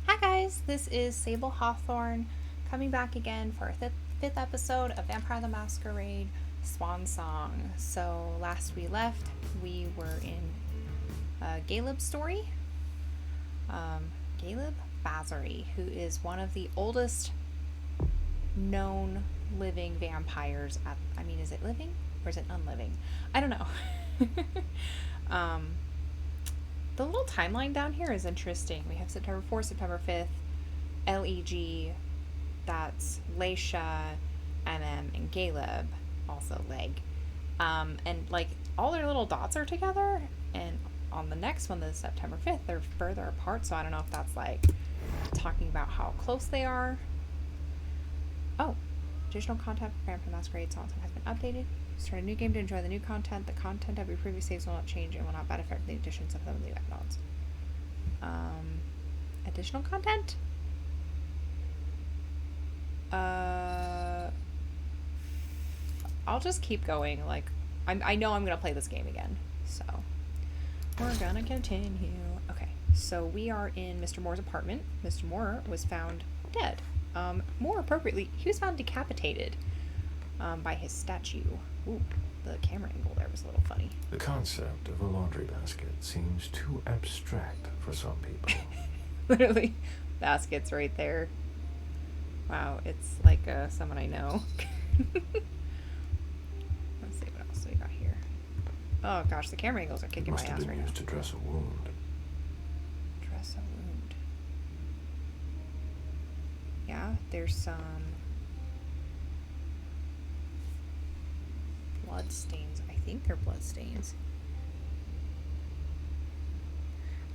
Hi guys, this is Sable Hawthorne coming back again for our fifth episode of Vampire the Masquerade Swansong. So last we left, we were in Galeb's story. Galeb Basari, who is one of the oldest known living vampires is it living or is it unliving? I don't know. The little timeline down here is interesting. We have September 4th, September 5th, LEG, that's Leisha, MM, and Galeb, also Leg. And like all their little dots are together, and on the next one, the September 5th, they're further apart, so I don't know if that's like talking about how close they are. Oh, additional content for Vampire Masquerade Swansong has been updated. Start a new game to enjoy the new content. The content of your previous saves will not change and will not benefit from the additions of the new add-ons. Additional content? I'll just keep going. Like, I know I'm gonna play this game again, so we're gonna continue. Okay, so we are in Mr. Moore's apartment. Mr. Moore was found dead. More appropriately, he was found decapitated by his statue. Ooh, the camera angle there was a little funny. The concept of a laundry basket seems too abstract for some people. Literally, baskets right there. Wow, it's like someone I know. Let's see what else we got here. Oh gosh, the camera angles are kicking my ass right now. Must have been used to dress a wound. Dress a wound. Yeah, there's some blood stains. I think they're blood stains.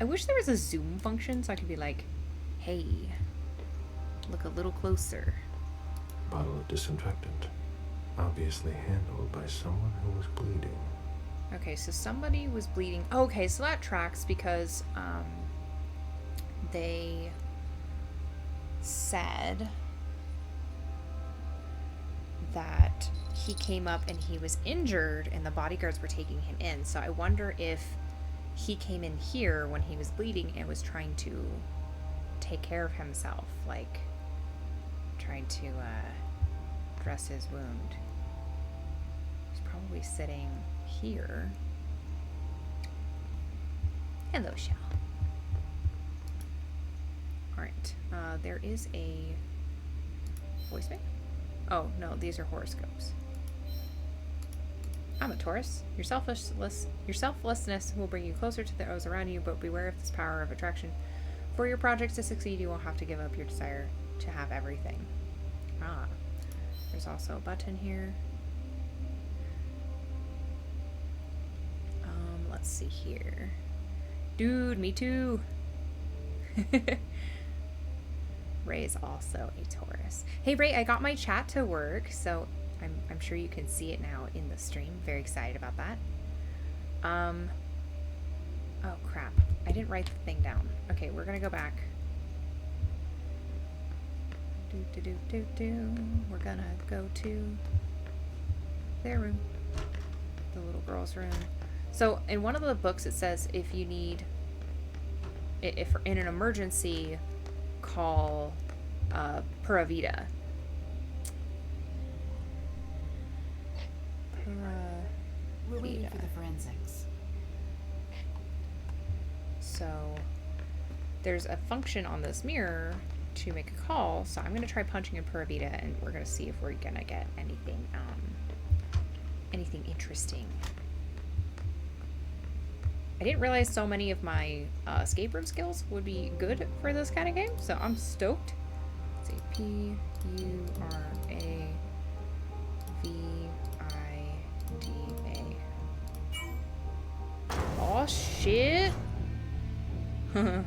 I wish there was a zoom function so I could be like, hey, look a little closer. Bottle of disinfectant. Obviously handled by someone who was bleeding. Okay, so somebody was bleeding. Okay, so that tracks because they said that he came up and he was injured and the bodyguards were taking him in. So I wonder if he came in here when he was bleeding and was trying to take care of himself, like trying to dress his wound. He's probably sitting here. Hello, Shell. Alright, there is a voicemail. Oh, no, these are horoscopes. I'm a Taurus. Your selflessness will bring you closer to those around you, but beware of this power of attraction. For your projects to succeed, you will have to give up your desire to have everything. Ah, there's also a button here. Let's see here. Dude, me too. Ray is also a Taurus. Hey Ray, I got my chat to work, so I'm sure you can see it now in the stream. Very excited about that. Oh crap. I didn't write the thing down. Okay, we're gonna go back. We're gonna go to their room. The little girl's room. So in one of the books it says if you need, if in an emergency, call Pura Vida. We're waiting for the forensics. So there's a function on this mirror to make a call, so I'm going to try punching in Pura Vida and we're going to see if we're going to get anything interesting. I didn't realize so many of my escape room skills would be good for this kind of game, so I'm stoked. Let's see, P-U-R-A-V-I-D-A. Oh, shit! Yes.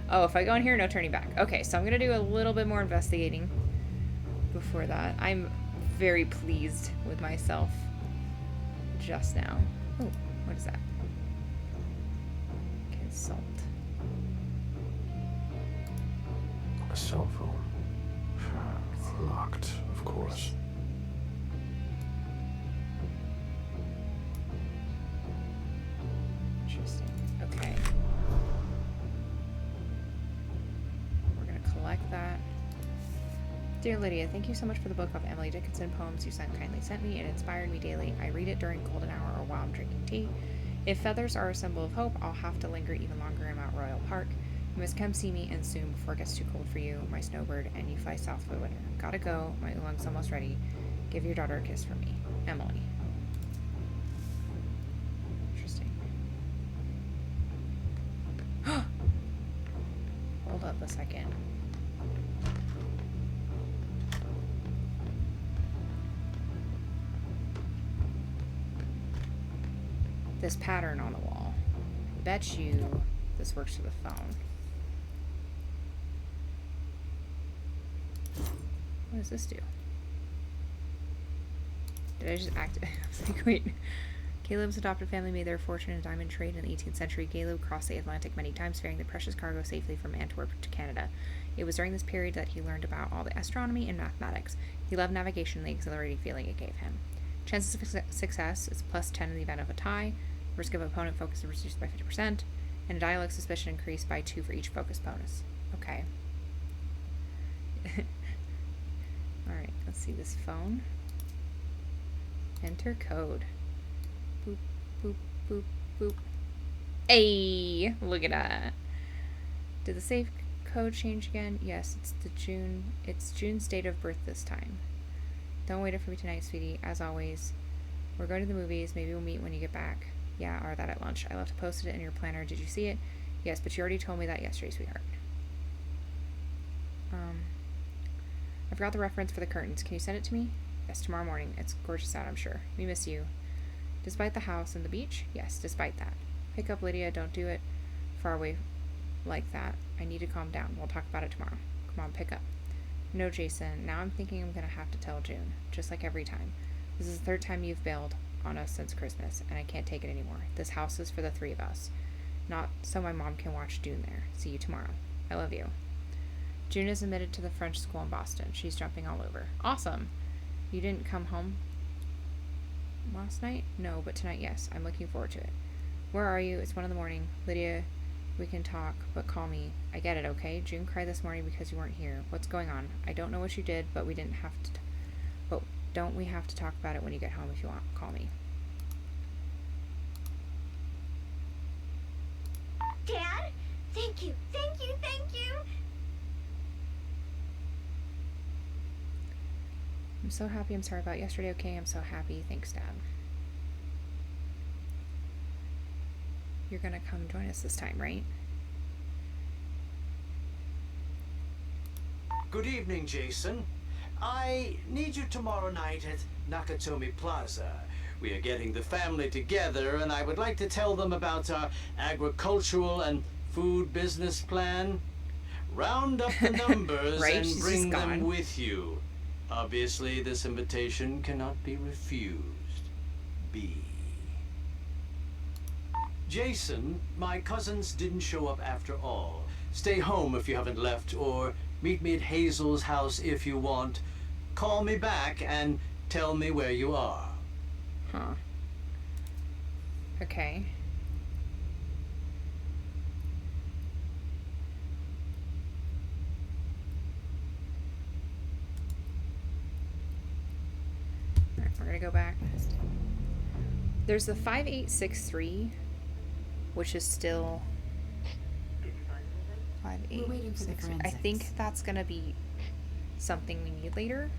Oh, if I go in here, no turning back. Okay, so I'm gonna do a little bit more investigating before that. I'm very pleased with myself just now. Oh, what is that? Consult. A cell phone. Locked, of course. Interesting. Dear Lydia, thank you so much for the book of Emily Dickinson poems you kindly sent me. It inspired me daily. I read it during golden hour or while I'm drinking tea. If feathers are a symbol of hope, I'll have to linger even longer in Mount Royal Park. You must come see me and soon before it gets too cold for you, my snowbird, and you fly south for the winter. Gotta go. My oolong's almost ready. Give your daughter a kiss for me. Emily. Interesting. Hold up a second. This pattern on the wall. Bet you this works for the phone. What does this do? Did I just activate? I was like, wait. Caleb's adopted family made their fortune in diamond trade in the 18th century. Caleb crossed the Atlantic many times, ferrying the precious cargo safely from Antwerp to Canada. It was during this period that he learned about all the astronomy and mathematics. He loved navigation and the exhilarating feeling it gave him. Chances of success is plus 10 in the event of a tie. Risk of opponent focus is reduced by 50%. And a dialect suspicion increased by 2 for each focus bonus. Okay. Alright, let's see this phone. Enter code. Boop, boop, boop, boop. Hey, look at that. Did the safe code change again? Yes, it's June's date of birth this time. Don't wait for me tonight, sweetie. As always, we're going to the movies. Maybe we'll meet when you get back. Yeah, or that at lunch. I left to post it in your planner. Did you see it? Yes, but you already told me that yesterday, sweetheart. I forgot the reference for the curtains. Can you send it to me? Yes, tomorrow morning. It's gorgeous out, I'm sure. We miss you. Despite the house and the beach? Yes, despite that. Pick up, Lydia. Don't do it far away like that. I need to calm down. We'll talk about it tomorrow. Come on, pick up. No, Jason. Now I'm thinking I'm going to have to tell June. Just like every time. This is the 3rd time you've bailed on us since Christmas, and I can't take it anymore. This house is for the 3 of us. Not so my mom can watch June there. See you tomorrow. I love you. June is admitted to the French school in Boston. She's jumping all over. Awesome. You didn't come home last night? No, but tonight, yes. I'm looking forward to it. Where are you? It's 1 a.m. Lydia, we can talk, but call me. I get it, okay? June cried this morning because you weren't here. What's going on? I don't know what you did, but we didn't have to... But don't we have to talk about it when you get home if you want? Call me. Dad? Thank you, thank you, thank you! I'm so happy. I'm sorry about yesterday, okay? I'm so happy. Thanks, Dad. You're gonna come join us this time, right? Good evening, Jason. I need you tomorrow night at Nakatomi Plaza. We are getting the family together, and I would like to tell them about our agricultural and food business plan. Round up the numbers right? and She's bring them gone. with you. Obviously, this invitation cannot be refused. B. Jason, my cousins didn't show up after all. Stay home if you haven't left, or meet me at Hazel's house if you want. Call me back and tell me where you are. Huh. Okay. Alright, we're gonna go back. There's the 5863, which is still We're waiting for the 5863. I forensics. think that's gonna be something we need later.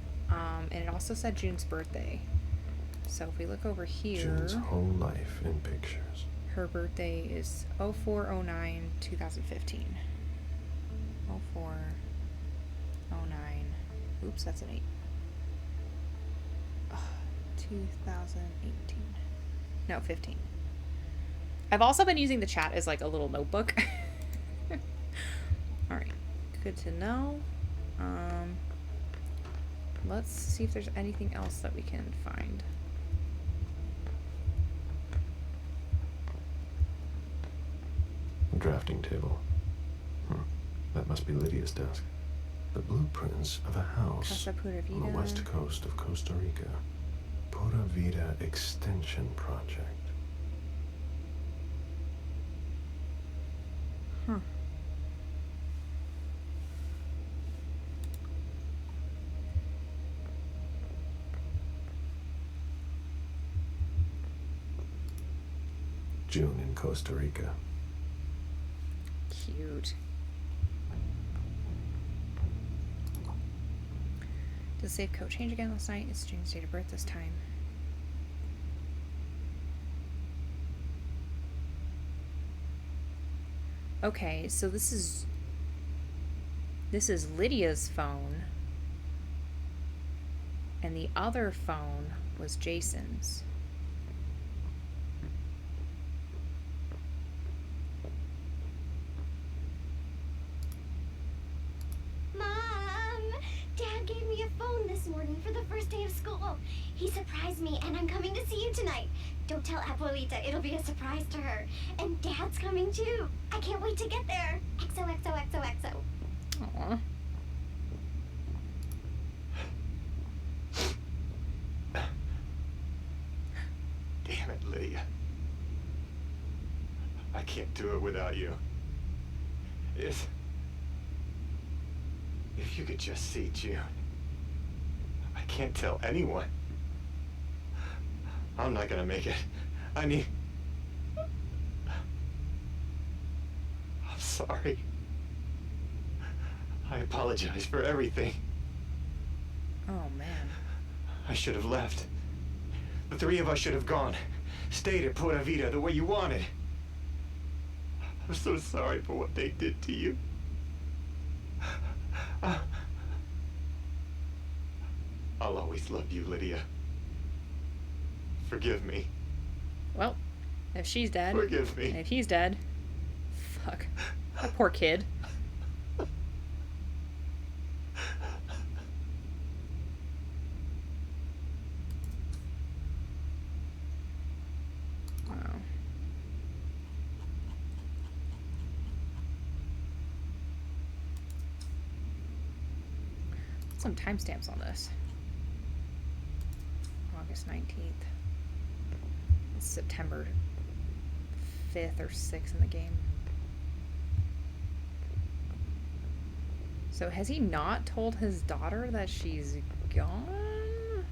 And it also said June's birthday. So if we look over here, June's whole life in pictures. her birthday is 04/09/2015. 04/09. Oops, that's an 8. 2018. No, 15. I've also been using the chat as like a little notebook. Alright, good to know. Let's see if there's anything else that we can find. Drafting table. That must be Lydia's desk. The blueprints of a house Casa Pura on the Vida. west coast of Costa Rica. Pura Vida Extension Project. Huh. June in Costa Rica. Cute. Does save code change again last night? It's June's date of birth this time. Okay, so this is Lydia's phone, and the other phone was Jason's. Mom! Dad gave me a phone this morning for the first day of school. He surprised me, and I'm coming to see you tonight. Don't tell Abuelita. It'll be a surprise to her. And Dad's coming too. I can't wait to get there. XOXOXOXO. Aww. Damn it, Lydia. I can't do it without you. If you could just see June. I can't tell anyone. I'm not gonna make it. I mean, I'm sorry. I apologize for everything. Oh man. I should have left. The three of us should have gone. Stayed at Pura Vida the way you wanted. I'm so sorry for what they did to you. I'll always love you, Lydia. Forgive me. Well, if she's dead, Forgive me. and if he's dead, fuck. That poor kid. Wow. Some timestamps on this. August 19th. It's September 5th or 6th in the game. So has he not told his daughter that she's gone?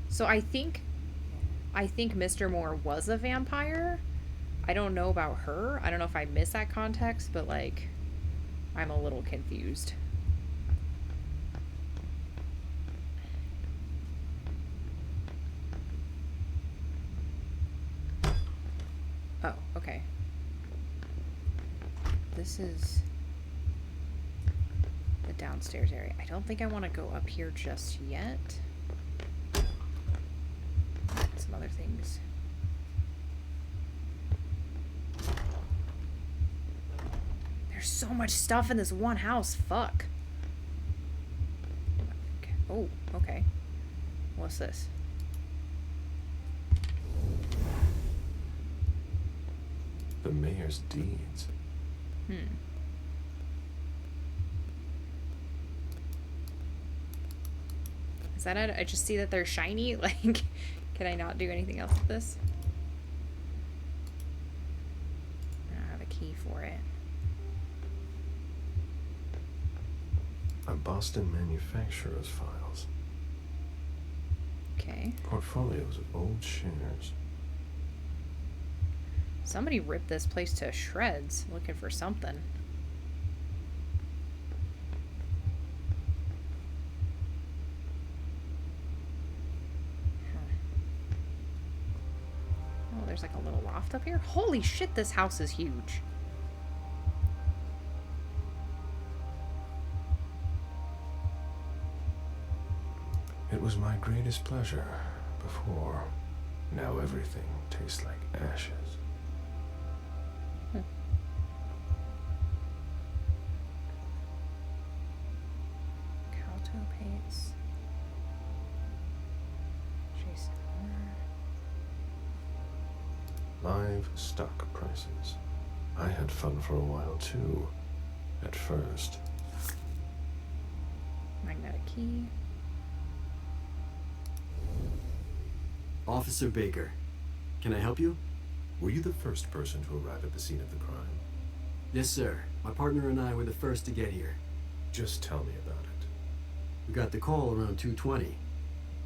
So I think Mr. Moore was a vampire. I don't know about her. I don't know if I missed that context, but like I'm a little confused. Oh, okay. This is the downstairs area. I don't think I want to go up here just yet. Some other things. There's so much stuff in this one house. Fuck. Okay. Oh, okay. What's this? The mayor's deeds. Is that it? I just see that they're shiny. Like, can I not do anything else with this? I don't have a key for it. A Boston manufacturer's files. Okay. Portfolios of old shares. Somebody ripped this place to shreds looking for something. Oh, there's like a little loft up here. Holy shit, this house is huge. It was my greatest pleasure before. Now everything tastes like ashes. Calto paints. Jason Moore. Live stock prices. I had fun for a while too. At first. Magnetic key. Officer Baker, can I help you? Were you the first person to arrive at the scene of the crime? Yes, sir. My partner and I were the first to get here. Just tell me about it. We We got the call around 2:20.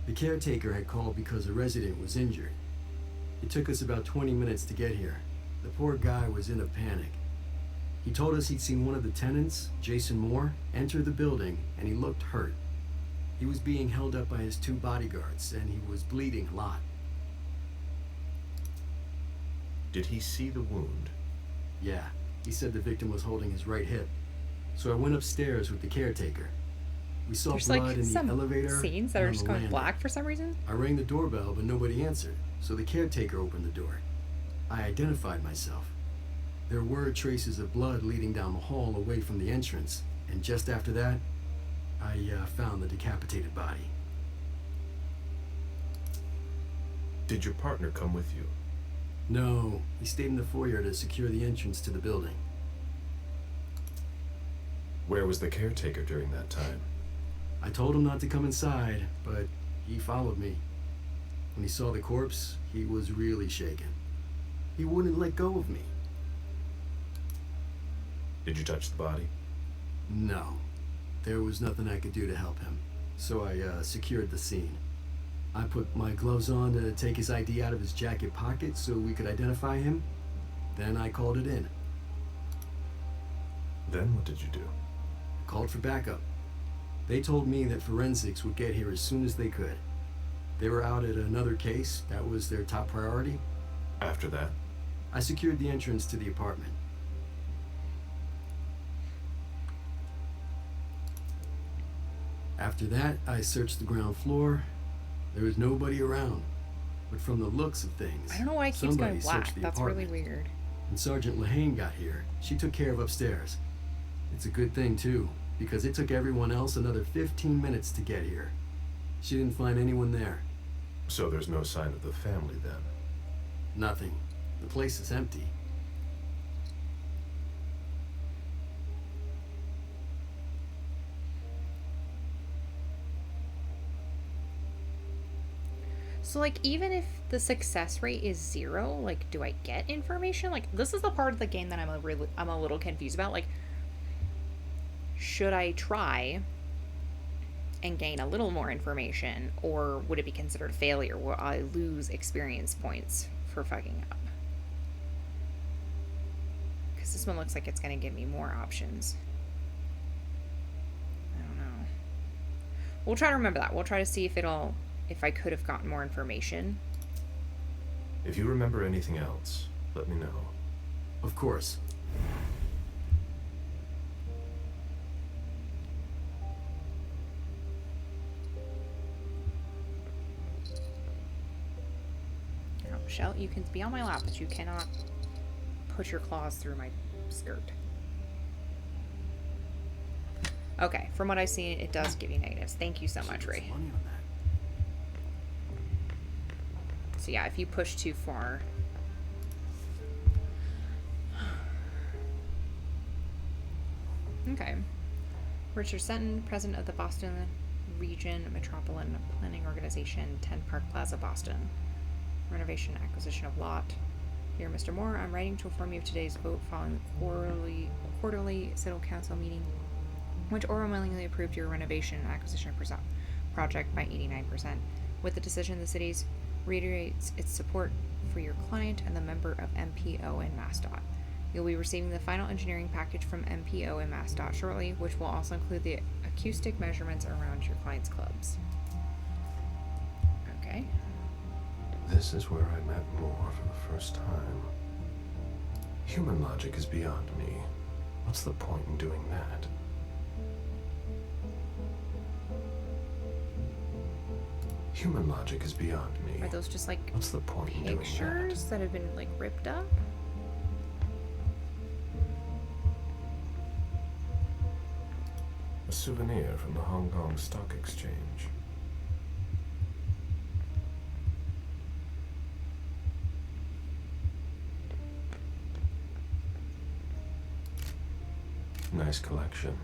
The caretaker had called because a resident was injured. It took us about 20 minutes to get here. The poor guy was in a panic. He told us he'd seen one of the tenants, Jason Moore, enter the building, and he looked hurt. He was being held up by his 2 bodyguards, and he was bleeding a lot. Did he see the wound? Yeah, he said the victim was holding his right hip. So I went upstairs with the caretaker. We saw There's blood like in the some elevator scenes that and are on just the going landing. black for some reason. I rang the doorbell, but nobody answered, so the caretaker opened the door. I identified myself. There were traces of blood leading down the hall away from the entrance, and just after that, I found the decapitated body. Did your partner come with you? No, he stayed in the foyer to secure the entrance to the building. Where was the caretaker during that time? I told him not to come inside, but he followed me. When he saw the corpse, he was really shaken. He wouldn't let go of me. Did you touch the body? No. There was nothing I could do to help him, so I secured the scene. I put my gloves on to take his ID out of his jacket pocket so we could identify him. Then I called it in. Then what did you do? I called for backup. They told me that forensics would get here as soon as they could. They were out at another case. That was their top priority. After that? I secured the entrance to the apartment. After that, I searched the ground floor. There was nobody around. But from the looks of things, I don't know why it keeps somebody going black. searched the That's apartment. really weird. When Sergeant Lehane got here, she took care of upstairs. It's a good thing, too, because it took everyone else another 15 minutes to get here. She didn't find anyone there. So there's no sign of the family then? Nothing. The place is empty. So like even if the success rate is 0, like do I get information? Like this is the part of the game that I'm a little confused about. Like should I try and gain a little more information, or would it be considered a failure? Will I lose experience points for fucking up? Because this one looks like it's going to give me more options. I don't know. We'll try to remember that. We'll try to see if I could have gotten more information. If you remember anything else, let me know. Of course. Now, Michelle, you can be on my lap, but you cannot put your claws through my skirt. Okay, from what I've seen, it does give you negatives. Thank you so much, Ray. Money on that. So yeah, if you push too far. Okay. Richard Sutton, president of the Boston Region Metropolitan Planning Organization, 10 Park Plaza, Boston. Renovation acquisition of lot. Dear Mr. Moore, I'm writing to inform you of today's vote following the quarterly City Council meeting, which overwhelmingly approved your renovation and acquisition project by 89%. With the decision, the city's reiterates its support for your client and the member of MPO and MassDOT. You'll be receiving the final engineering package from MPO and MassDOT shortly, which will also include the acoustic measurements around your client's clubs. Okay. This is where I met Moore for the first time. Human logic is beyond me. What's the point in doing that? Human logic is beyond me. Are those just like What's the point in doing pictures that have been like ripped up? that? A souvenir from the Hong Kong Stock Exchange. Nice collection.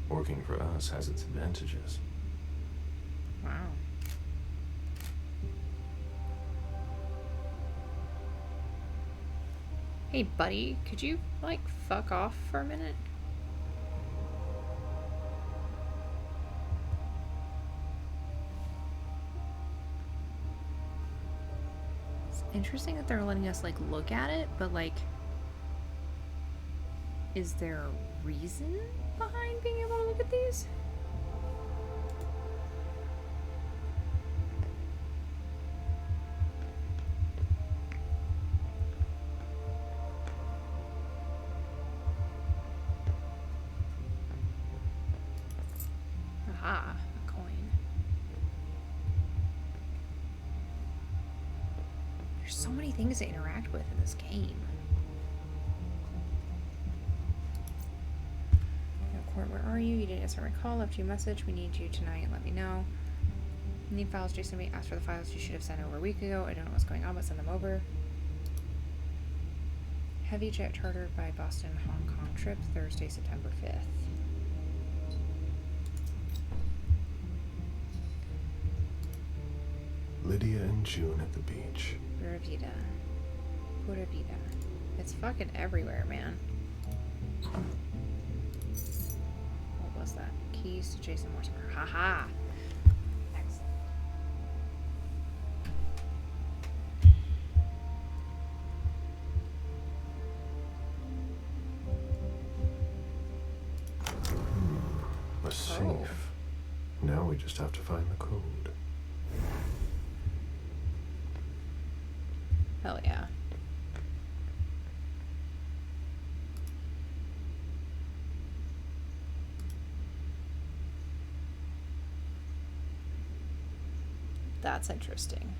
Working for us has its advantages. Wow. Hey, buddy, could you, like, fuck off for a minute? Interesting that they're letting us, like, look at it, but, like, is there a reason behind being able to look at these? Aha, a coin. There's so many things to interact with in this game. No, Court, where are you? You didn't answer my call. Left you a message. We need you tonight. Let me know. Need files, Jason. We asked for the files you should have sent over a week ago. I don't know what's going on, but send them over. Heavy jet chartered by Boston, Hong Kong trip, Thursday, September 5th. Lydia and June at the beach. Pura Vida. Pura Vida. It's fucking everywhere, man. What was that? Keys to Jason Mortimer. Haha. Excellent. A safe. Now we just have to find the code. Hell yeah. That's interesting.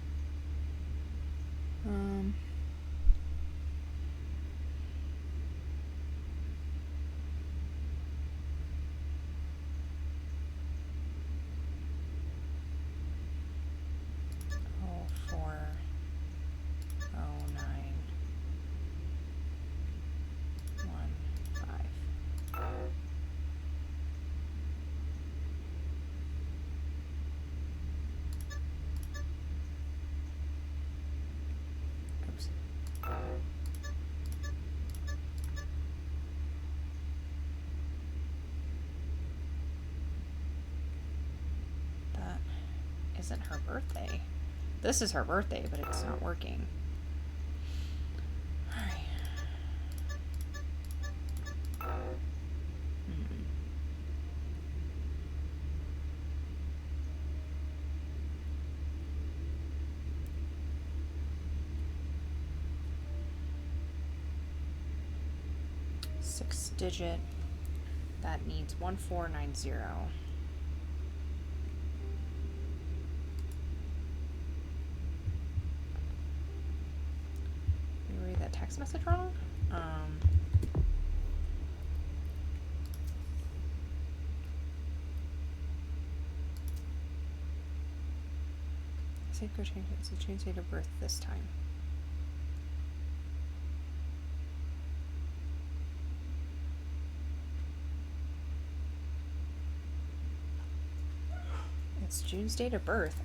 Oh, 40915. Oops. That isn't her birthday. This is her birthday, but it's not working. Alright. Six digit. That needs 1490. Did you read that text message wrong? I said go change it. So change date of birth this time. It's June's date of birth.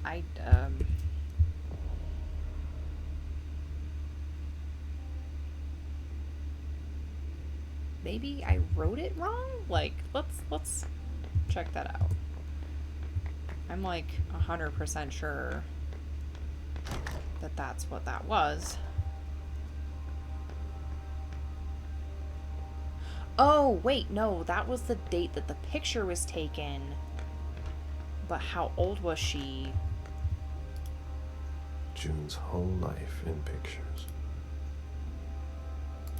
Maybe I wrote it wrong? Like, let's check that out. I'm like 100% sure that that's what that was. Oh, wait, no, that was the date that the picture was taken. But how old was she? June's whole life in pictures.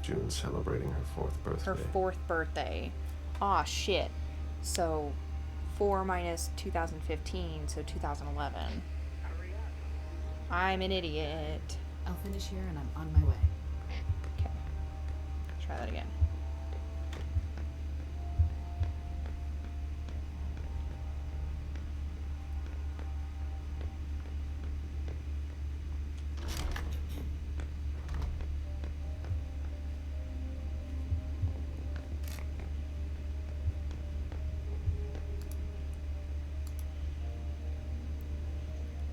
June celebrating her 4th birthday. Her 4th birthday. Aw, shit. So, 4 minus 2015, so 2011. I'm an idiot. I'll finish here and I'm on my way. Okay. Try that again.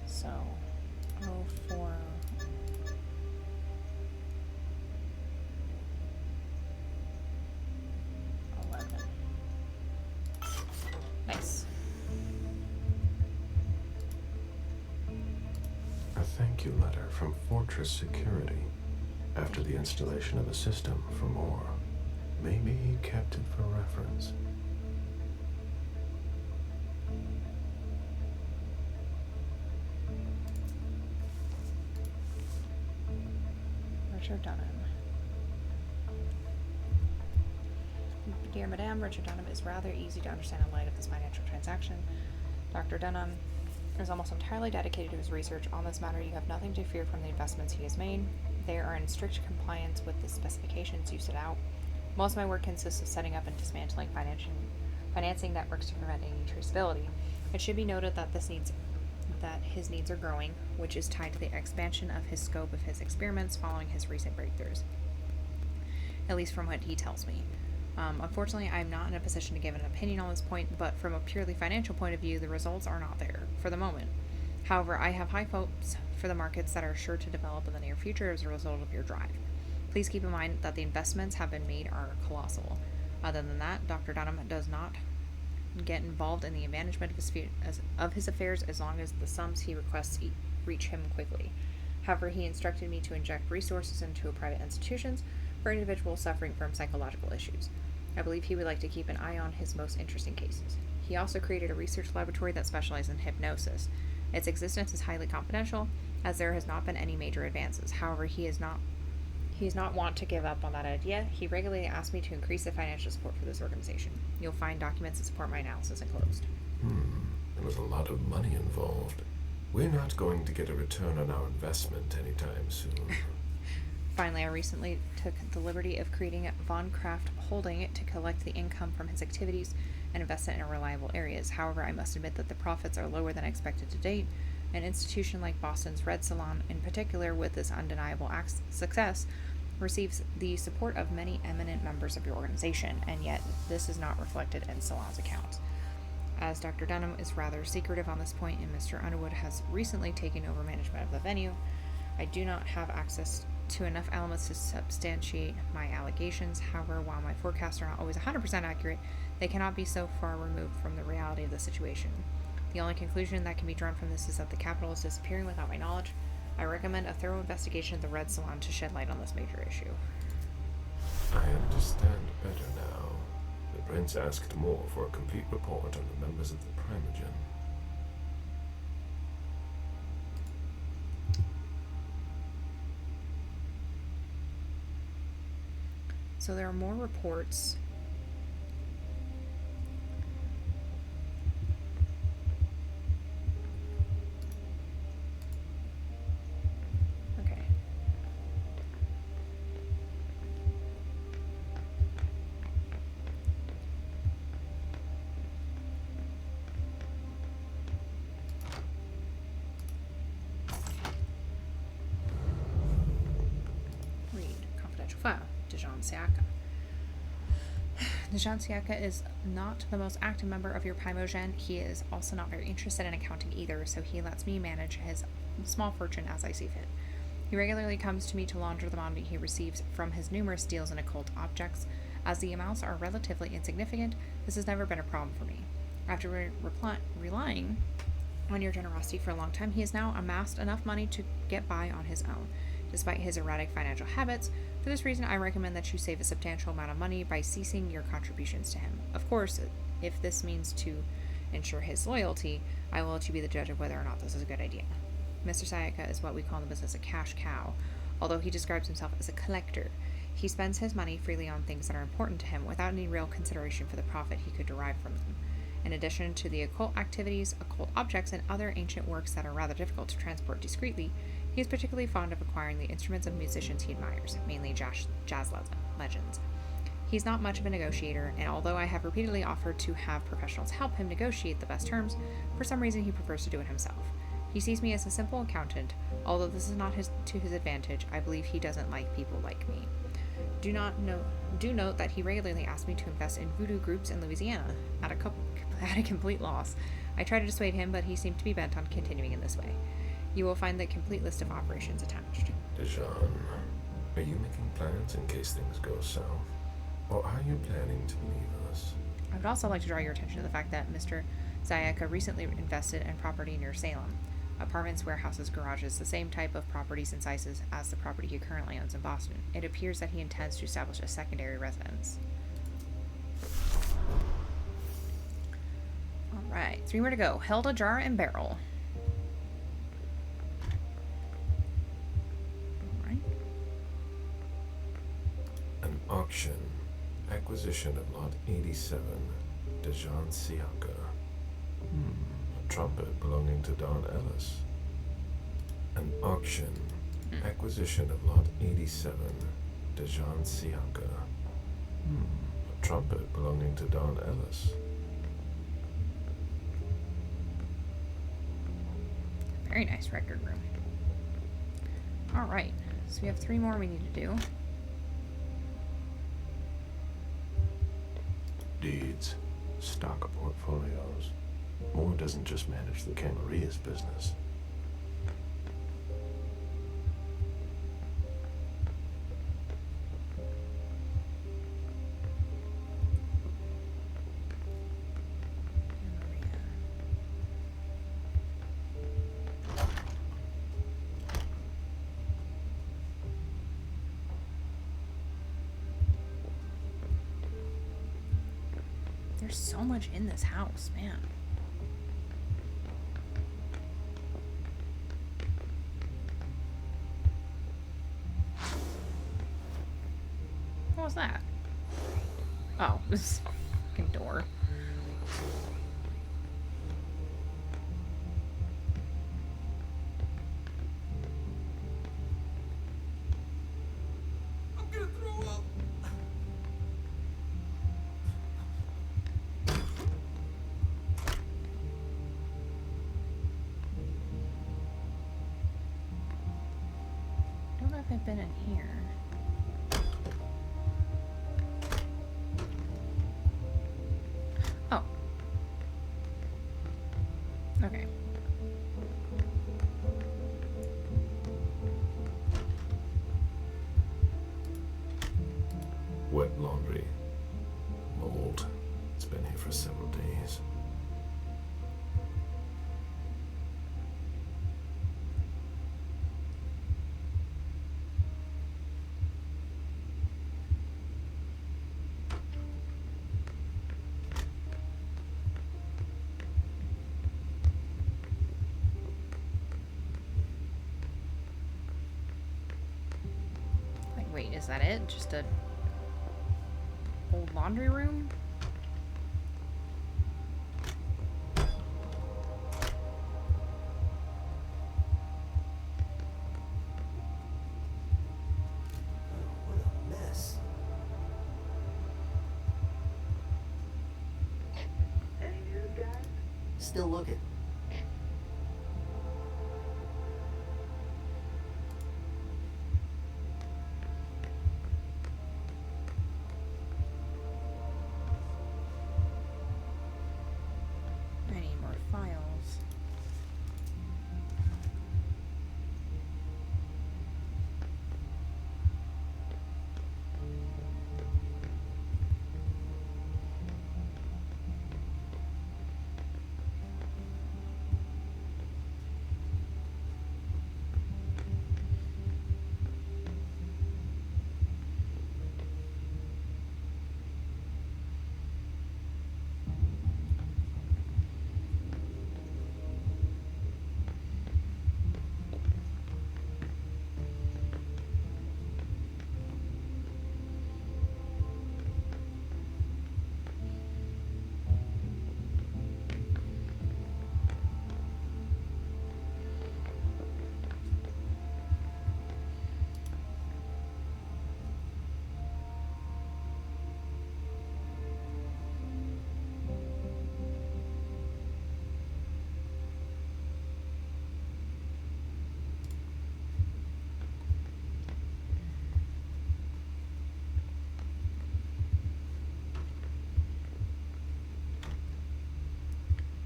So, 04. A thank you letter from Fortress Security after the installation of a system for more. Maybe he kept it for reference. Richard Dunham. Dear Madame, Richard Dunham is rather easy to understand in light of this financial transaction. Dr. Dunham is almost entirely dedicated to his research on this matter. You have nothing to fear from the investments he has made. They are in strict compliance with the specifications you set out. Most of my work consists of setting up and dismantling financing networks to prevent any traceability. It should be noted that his needs are growing, which is tied to the expansion of his scope of his experiments following his recent breakthroughs, at least from what he tells me. Unfortunately, I'm not in a position to give an opinion on this point, but from a purely financial point of view, the results are not there for the moment. However, I have high hopes for the markets that are sure to develop in the near future as a result of your drive. Please keep in mind that the investments have been made are colossal. Other than that, Dr. Dunham does not get involved in the management of his affairs as long as the sums he requests reach him quickly. However, he instructed me to inject resources into private institutions for individuals suffering from psychological issues. I believe he would like to keep an eye on his most interesting cases. He also created a research laboratory that specializes in hypnosis. Its existence is highly confidential, as there has not been any major advances. However, he is not want to give up on that idea. He regularly asks me to increase the financial support for this organization. You'll find documents that support my analysis enclosed. There was a lot of money involved. We're not going to get a return on our investment anytime soon. Finally, I recently took the liberty of creating Von Kraft Holding to collect the income from his activities and invest it in reliable areas. However, I must admit that the profits are lower than expected to date. An institution like Boston's Red Salon, in particular, with this undeniable success, receives the support of many eminent members of your organization, and yet this is not reflected in Salon's accounts. As Dr. Dunham is rather secretive on this point, and Mr. Underwood has recently taken over management of the venue, I do not have access to enough elements to substantiate my allegations. However, while my forecasts are not always 100% accurate, they cannot be so far removed from the reality of the situation. The only conclusion that can be drawn from this is that the capital is disappearing without my knowledge. I recommend a thorough investigation of the Red Salon to shed light on this major issue. I understand better now. The prince asked more for a complete report on the members of the Primogen. So there are more reports. Okay. Read confidential file. Dejan Siaka. Dejan Siaka is not the most active member of your Primogen. He is also not very interested in accounting either, so he lets me manage his small fortune as I see fit. He regularly comes to me to launder the money he receives from his numerous deals in occult objects. As the amounts are relatively insignificant, this has never been a problem for me. After relying on your generosity for a long time, he has now amassed enough money to get by on his own, despite his erratic financial habits. For this reason, I recommend that you save a substantial amount of money by ceasing your contributions to him. Of course, if this means to ensure his loyalty, I will let you be the judge of whether or not this is a good idea. Mr. Sayaka is what we call in the business a cash cow. Although he describes himself as a collector, he spends his money freely on things that are important to him without any real consideration for the profit he could derive from them. In addition to the occult activities, occult objects, and other ancient works that are rather difficult to transport discreetly, he is particularly fond of acquiring the instruments of musicians he admires, mainly jazz legends. He's not much of a negotiator, and although I have repeatedly offered to have professionals help him negotiate the best terms, for some reason he prefers to do it himself. He sees me as a simple accountant. Although this is not to his advantage, I believe he doesn't like people like me. Do note that he regularly asks me to invest in voodoo groups in Louisiana at a complete loss. I try to dissuade him, but he seemed to be bent on continuing in this way. You will find the complete list of operations attached. Dejan, are you making plans in case things go south? Or are you planning to leave us? I would also like to draw your attention to the fact that Mr. Sayaka recently invested in property near Salem. Apartments, warehouses, garages, the same type of properties and sizes as the property he currently owns in Boston. It appears that he intends to establish a secondary residence. Alright, 3 more to go. Held a jar and barrel. Alright. An auction. Acquisition of lot 87. Dejan Siaka. A trumpet belonging to Don Ellis. An auction. Acquisition of lot 87. Dejan Siaka. A trumpet belonging to Don Ellis. Very nice record room. Alright, so we have 3 more we need to do. Deeds. Stock portfolios. Moore doesn't just manage the Camarias business. There's so much in this house, man. What was that? Oh, this fucking door. I'm gonna throw up. I don't know if I've been in here. Oh. Okay. Wet laundry. Mold. It's been here for several days. Like, wait, is that it? Just a old laundry room? What a mess. Still looking. I need more files.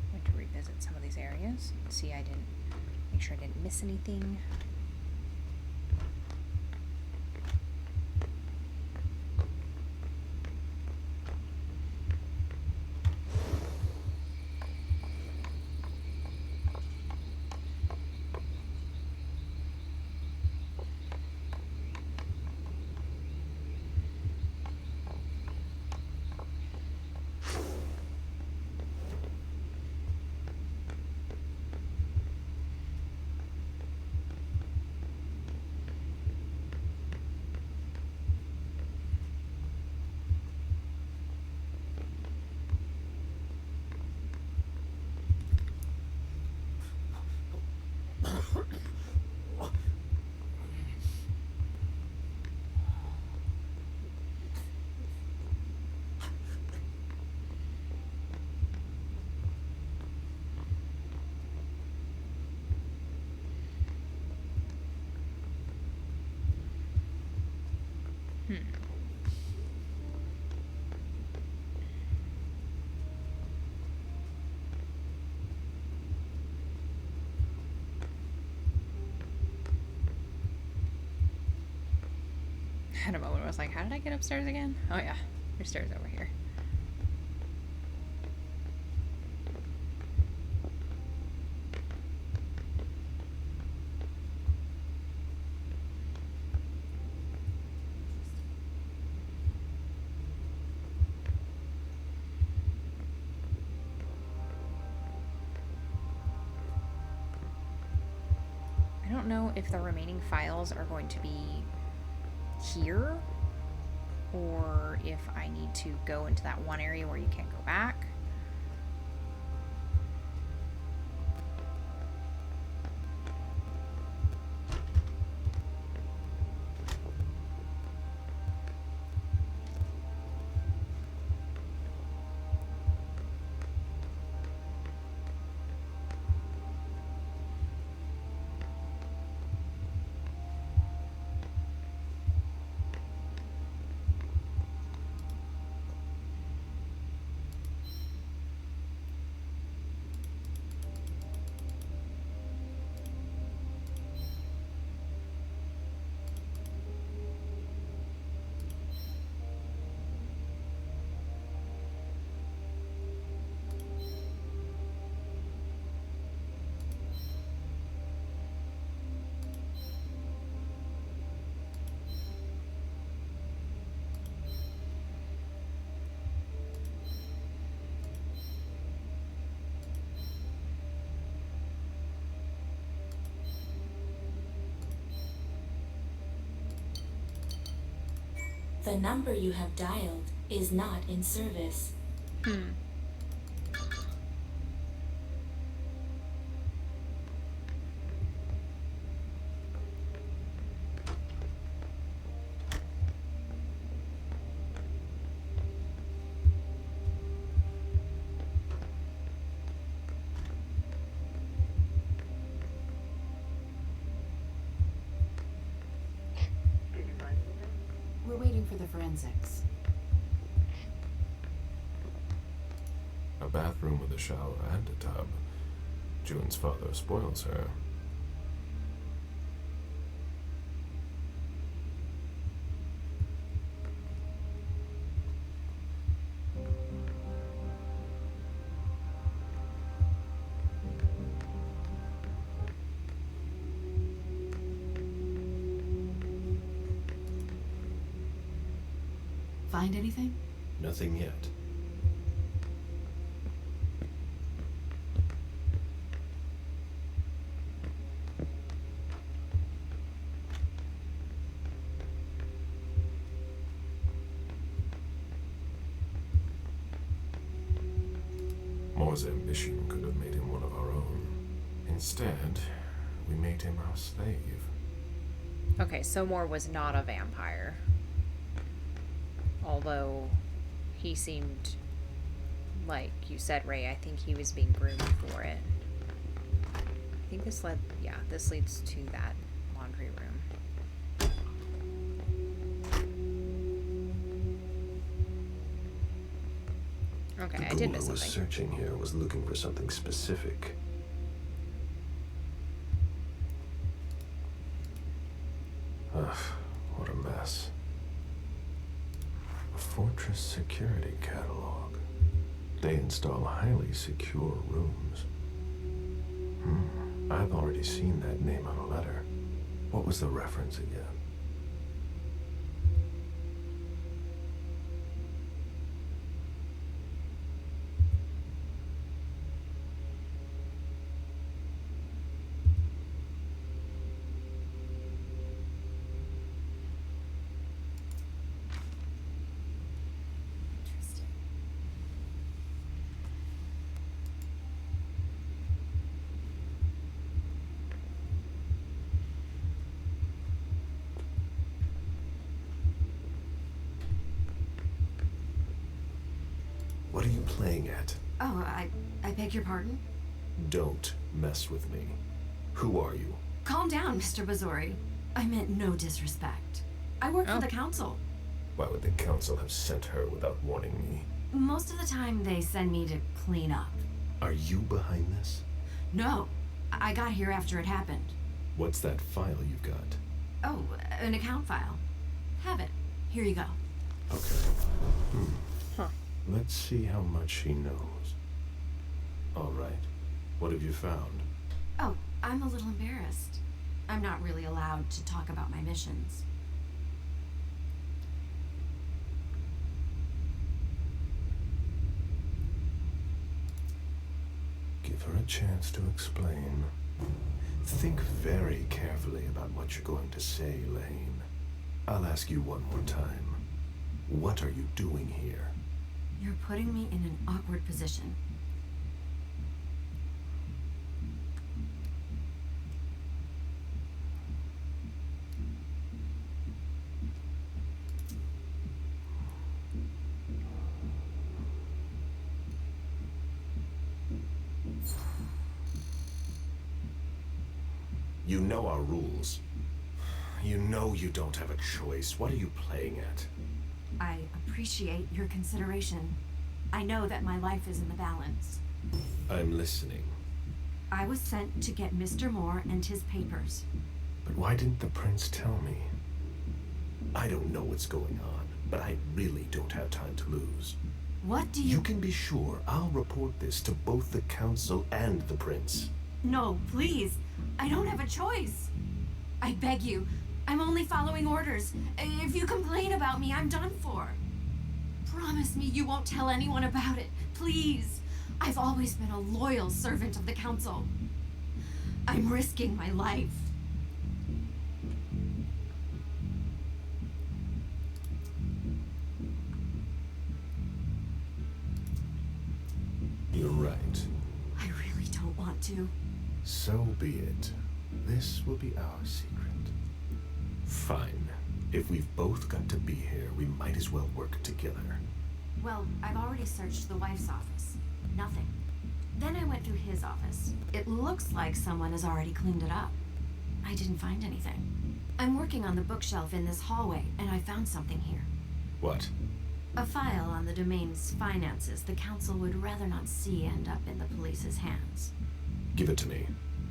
I want to revisit some of these areas. See, I didn't make sure I didn't miss anything. had a moment where I was like, how did I get upstairs again? Oh yeah, there's stairs over here. I don't know if the remaining files are going to be here or if I need to go into that one area where you can't go back. The number you have dialed is not in service. We're waiting for the forensics. A bathroom with a shower and a tub. June's father spoils her. Find anything? Nothing yet. Moore's ambition could have made him one of our own. Instead, we made him our slave. Okay, so Moore was not a vampire. Although he seemed, like you said, Ray, I think he was being groomed for it. I think this this leads to that laundry room. Okay, I did miss The ghoul who was something. searching here was looking for something specific. Ugh, what a mess. A fortress security catalog. They install highly secure rooms. I've already seen that name on a letter. What was the reference again? What are you playing at? Oh, I beg your pardon? Don't mess with me. Who are you? Calm down, Mr. Bazori. I meant no disrespect. I work for the council. Why would the council have sent her without warning me? Most of the time, they send me to clean up. Are you behind this? No, I got here after it happened. What's that file you've got? Oh, an account file. Have it. Here you go. Okay. Huh. Let's see how much she knows. All right. What have you found? Oh, I'm a little embarrassed. I'm not really allowed to talk about my missions. Give her a chance to explain. Think very carefully about what you're going to say, Lane. I'll ask you one more time. What are you doing here? You're putting me in an awkward position. You know our rules. You know you don't have a choice. What are you playing at? I appreciate your consideration. I know that my life is in the balance. I'm listening. I was sent to get Mr. Moore and his papers. But why didn't the prince tell me? I don't know what's going on, but I really don't have time to lose. What do You can be sure I'll report this to both the council and the prince. No, please. I don't have a choice. I beg you. I'm only following orders. If you complain about me, I'm done for. Promise me you won't tell anyone about it. Please. I've always been a loyal servant of the council. I'm risking my life. You're right. I really don't want to. So be it. This will be our secret. Fine. If we've both got to be here, we might as well work together. Well, I've already searched the wife's office. Nothing. Then I went through his office. It looks like someone has already cleaned it up. I didn't find anything. I'm working on the bookshelf in this hallway, and I found something here. What? A file on the domain's finances the council would rather not see end up in the police's hands. Give it to me.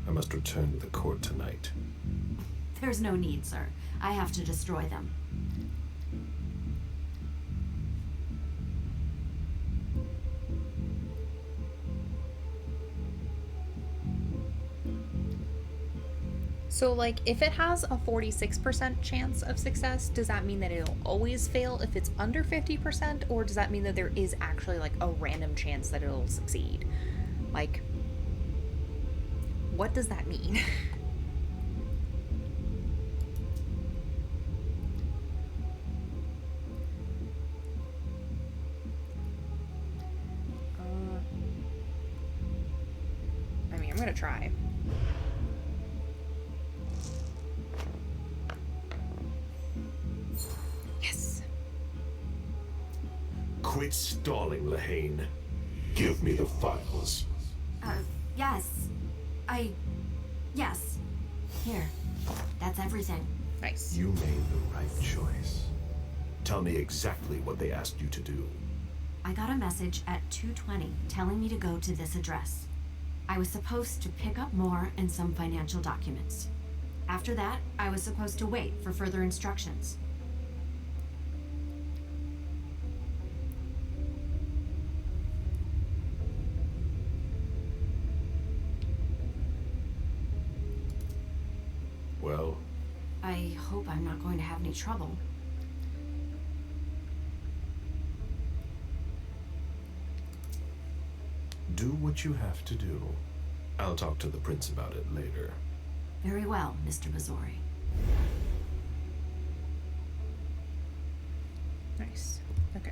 I must return to the court tonight. There's no need, sir. I have to destroy them. So, like, if it has a 46% chance of success, does that mean that it'll always fail if it's under 50%? Or does that mean that there is actually, like, a random chance that it'll succeed? Like, what does that mean? I mean, I'm gonna try. Yes. Quit stalling, Lahane. Give me the files. Yes. Yes. Here. That's everything. Nice. You made the right choice. Tell me exactly what they asked you to do. I got a message at 2:20 telling me to go to this address. I was supposed to pick up more and some financial documents. After that, I was supposed to wait for further instructions. Well, I hope I'm not going to have any trouble. do what you have to do. I'll talk to the prince about it later. Very well, Mr. Bazori. Nice. Okay.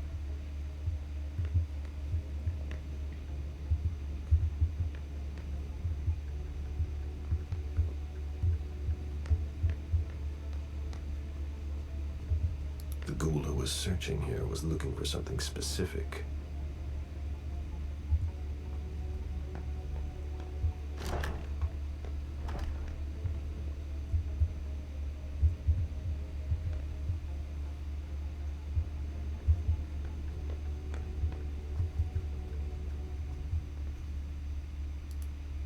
The ghoul who was searching here was looking for something specific.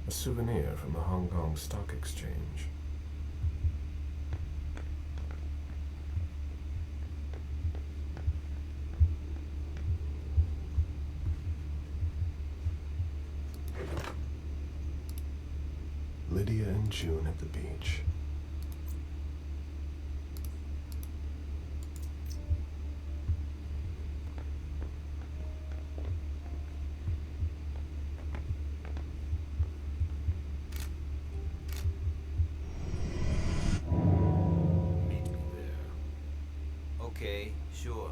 A souvenir from the Hong Kong Stock Exchange. Lydia and June at the beach. Meet me there. Okay, sure.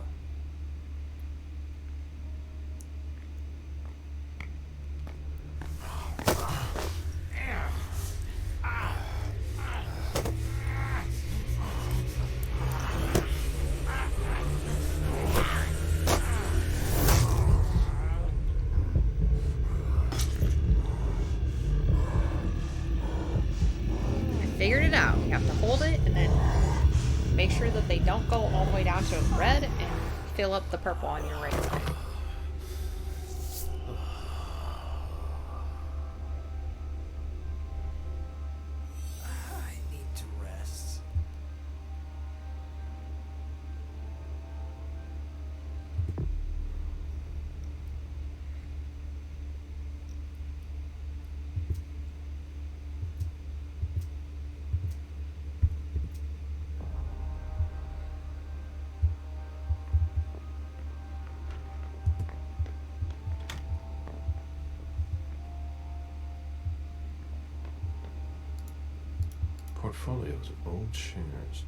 Figured it out. You have to hold it and then make sure that they don't go all the way down to red and fill up the purple on your right side. I need to rest. Portfolios of old shares.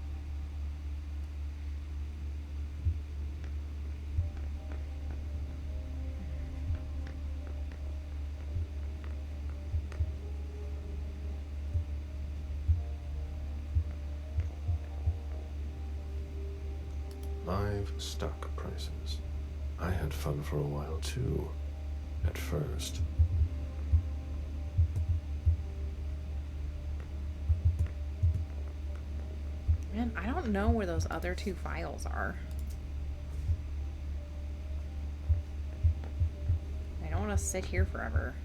Live stock prices. I had fun for a while too, at first. Man, I don't know where those other two files are. I don't want to sit here forever.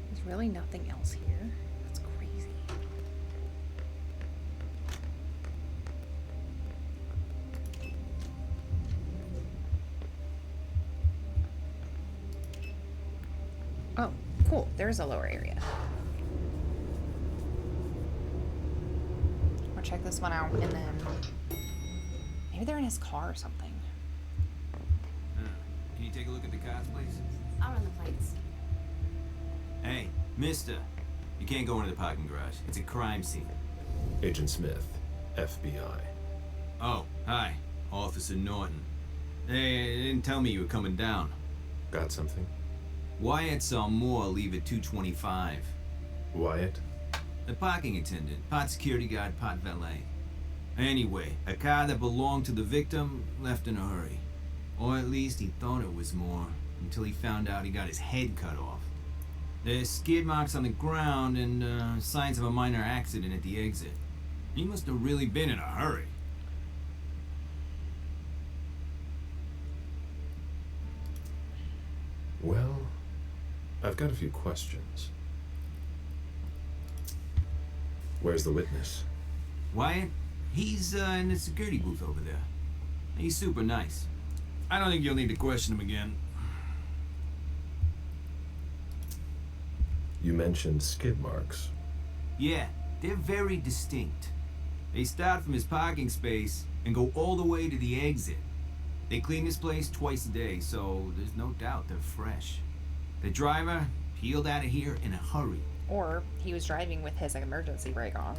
There's really nothing else here. That's crazy. Oh, cool. There's a lower area. I'll check this one out and then maybe they're in his car or something. Can you take a look at the cards, please? I'll run the plates. Hey, mister. You can't go into the parking garage. It's a crime scene. Agent Smith, FBI. Oh, hi. Officer Norton. Hey, they didn't tell me you were coming down. Got something? Wyatt saw Moore leave at 2:25. Wyatt? The parking attendant, part security guard, part valet. Anyway, a car that belonged to the victim left in a hurry. Or at least he thought it was Moore, until he found out he got his head cut off. There's skid marks on the ground and signs of a minor accident at the exit. He must have really been in a hurry. Well, I've got a few questions. Where's the witness? Wyatt? He's in the security booth over there. He's super nice. I don't think you'll need to question him again. You mentioned skid marks. Yeah, they're very distinct. They start from his parking space and go all the way to the exit. They clean this place twice a day, so there's no doubt they're fresh. The driver peeled out of here in a hurry. Or he was driving with his emergency brake on.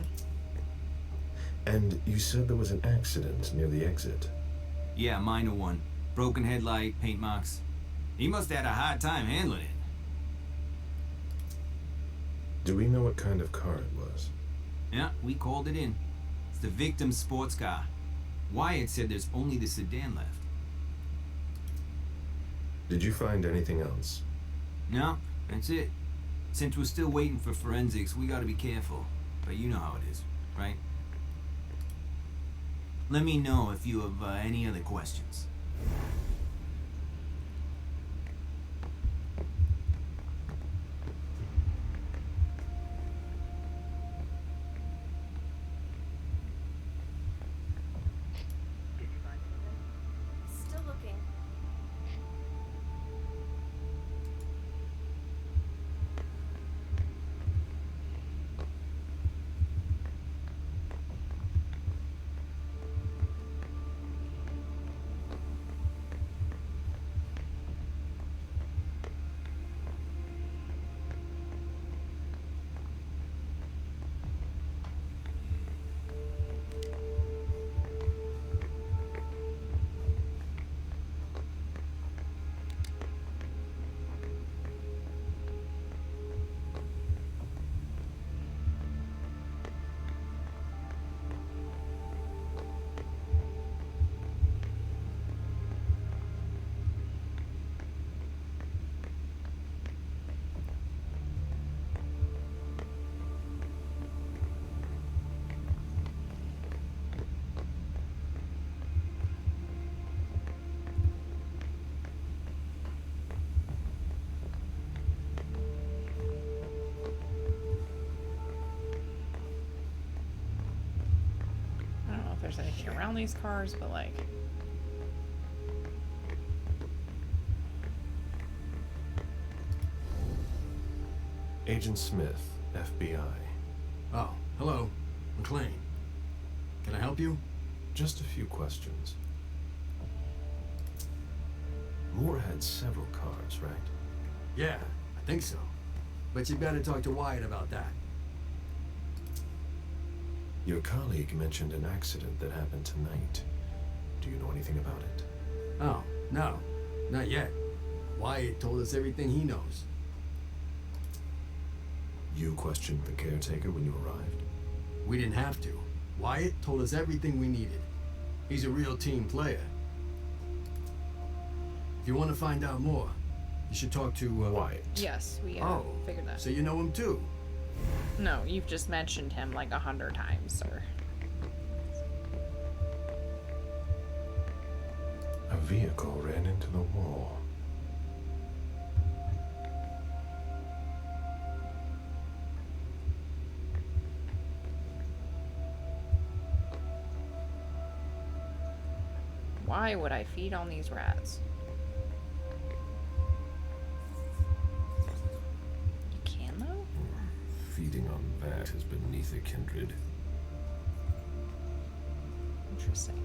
And you said there was an accident near the exit. Yeah, minor one. Broken headlight, paint marks. He must have had a hard time handling it. Do we know what kind of car it was? Yeah, we called it in. It's the victim's sports car. Wyatt said there's only the sedan left. Did you find anything else? No, that's it. Since we're still waiting for forensics, we gotta be careful. But you know how it is, right? Let me know if you have any other questions. there's anything around these cars, but like... Agent Smith, FBI. Oh, hello. McLean. Can I help you? Just a few questions. Moore had several cars, right? Yeah, I think so. But you better talk to Wyatt about that. Your colleague mentioned an accident that happened tonight. Do you know anything about it? Oh, no. Not yet. Wyatt told us everything he knows. You questioned the caretaker when you arrived? We didn't have to. Wyatt told us everything we needed. He's a real team player. If you want to find out more, you should talk to, Wyatt. Yes, we figured that. So you know him too? No, you've just mentioned him like 100 times, sir. A vehicle ran into the wall. Why would I feed on these rats? You can, though? Feeding on that is beneath a kindred. Interesting.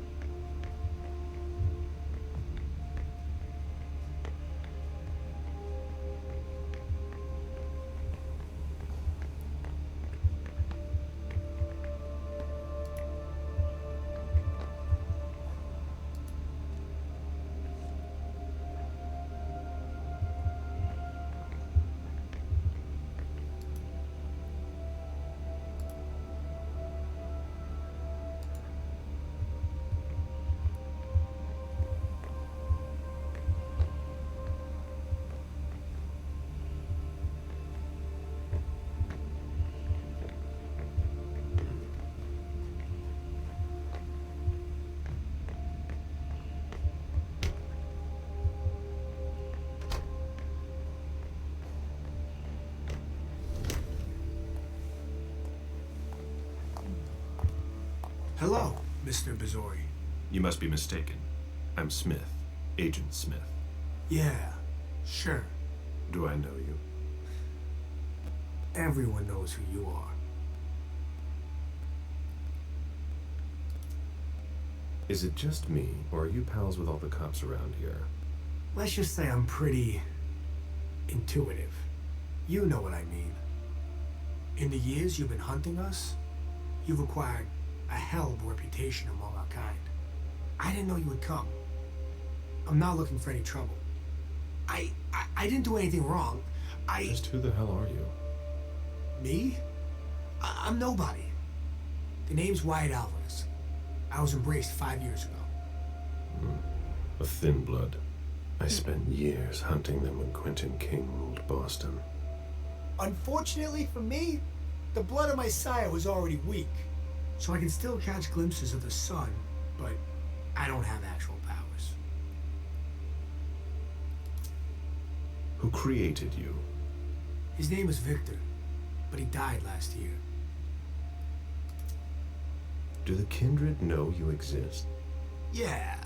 Hello, Mr. Bazori. You must be mistaken. I'm Smith, Agent Smith. Yeah, sure. Do I know you? Everyone knows who you are. Is it just me, or are you pals with all the cops around here? Let's just say I'm pretty intuitive. You know what I mean. In the years you've been hunting us, you've acquired a hell of a reputation among our kind. I didn't know you would come. I'm not looking for any trouble. I didn't do anything wrong. Just who the hell are you? Me? I'm nobody. The name's Wyatt Alvarez. I was embraced 5 years ago. A thin blood. I spent years hunting them when Quentin King ruled Boston. Unfortunately for me, the blood of my sire was already weak. So I can still catch glimpses of the sun, but I don't have actual powers. Who created you? His name was Victor, but he died last year. Do the kindred know you exist? Yeah.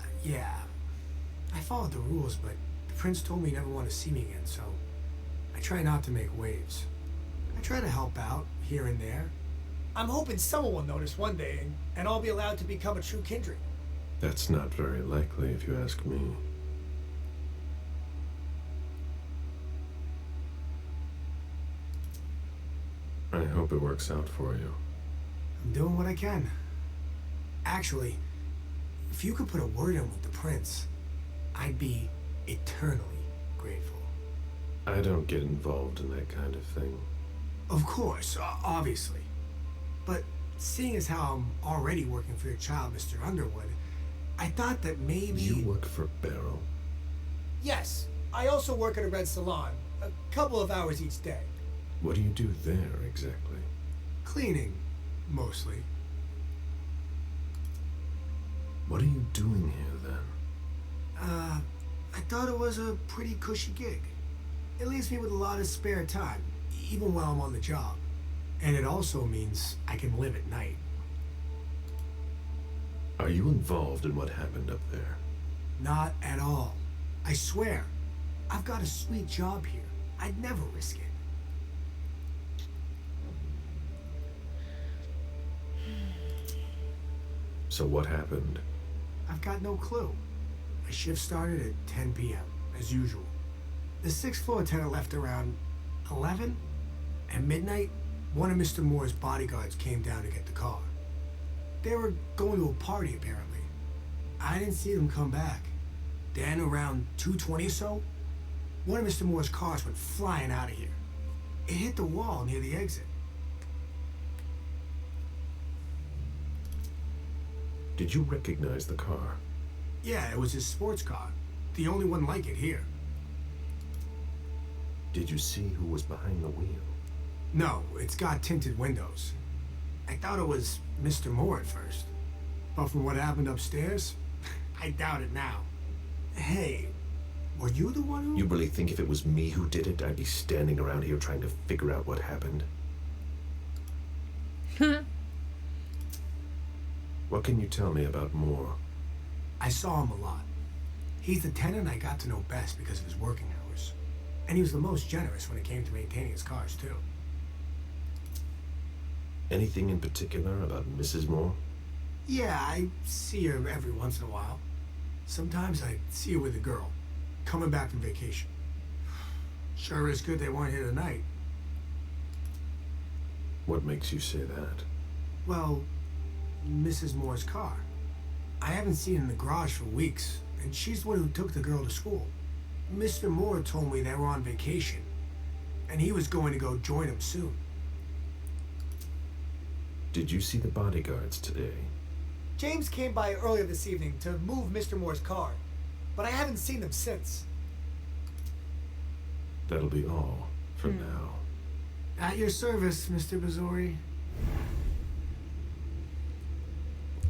I followed the rules, but the prince told me he never wanted to see me again, so I try not to make waves. I try to help out, here and there. I'm hoping someone will notice one day, and I'll be allowed to become a true kindred. That's not very likely, if you ask me. I hope it works out for you. I'm doing what I can. Actually, if you could put a word in with the prince, I'd be eternally grateful. I don't get involved in that kind of thing. Of course, obviously. But seeing as how I'm already working for your child, Mr. Underwood, I thought that maybe... You work for Barrow? Yes. I also work at a red salon, a couple of hours each day. What do you do there, exactly? Cleaning, mostly. What are you doing here, then? I thought it was a pretty cushy gig. It leaves me with a lot of spare time, even while I'm on the job. And it also means I can live at night. Are you involved in what happened up there? Not at all. I swear. I've got a sweet job here. I'd never risk it. So what happened? I've got no clue. My shift started at 10 p.m., as usual. The sixth floor tenant left around 11. At midnight, one of Mr. Moore's bodyguards came down to get the car. They were going to a party, apparently. I didn't see them come back. Then, around 2:20 or so, one of Mr. Moore's cars went flying out of here. It hit the wall near the exit. Did you recognize the car? Yeah, it was his sports car. The only one like it here. Did you see who was behind the wheel? No, it's got tinted windows. I thought it was Mr. Moore at first. But from what happened upstairs, I doubt it now. Hey, were you the one who... You really think if it was me who did it, I'd be standing around here trying to figure out what happened? What can you tell me about Moore? I saw him a lot. He's the tenant I got to know best because of his working hours. And he was the most generous when it came to maintaining his cars, too. Anything in particular about Mrs. Moore? Yeah, I see her every once in a while. Sometimes I see her with a girl, coming back from vacation. Sure is good they weren't here tonight. What makes you say that? Well, Mrs. Moore's car. I haven't seen it in the garage for weeks, and she's the one who took the girl to school. Mr. Moore told me they were on vacation, and he was going to go join them soon. Did you see the bodyguards today? James came by earlier this evening to move Mr. Moore's car, but I haven't seen them since. That'll be all for now. At your service, Mr. Bazori.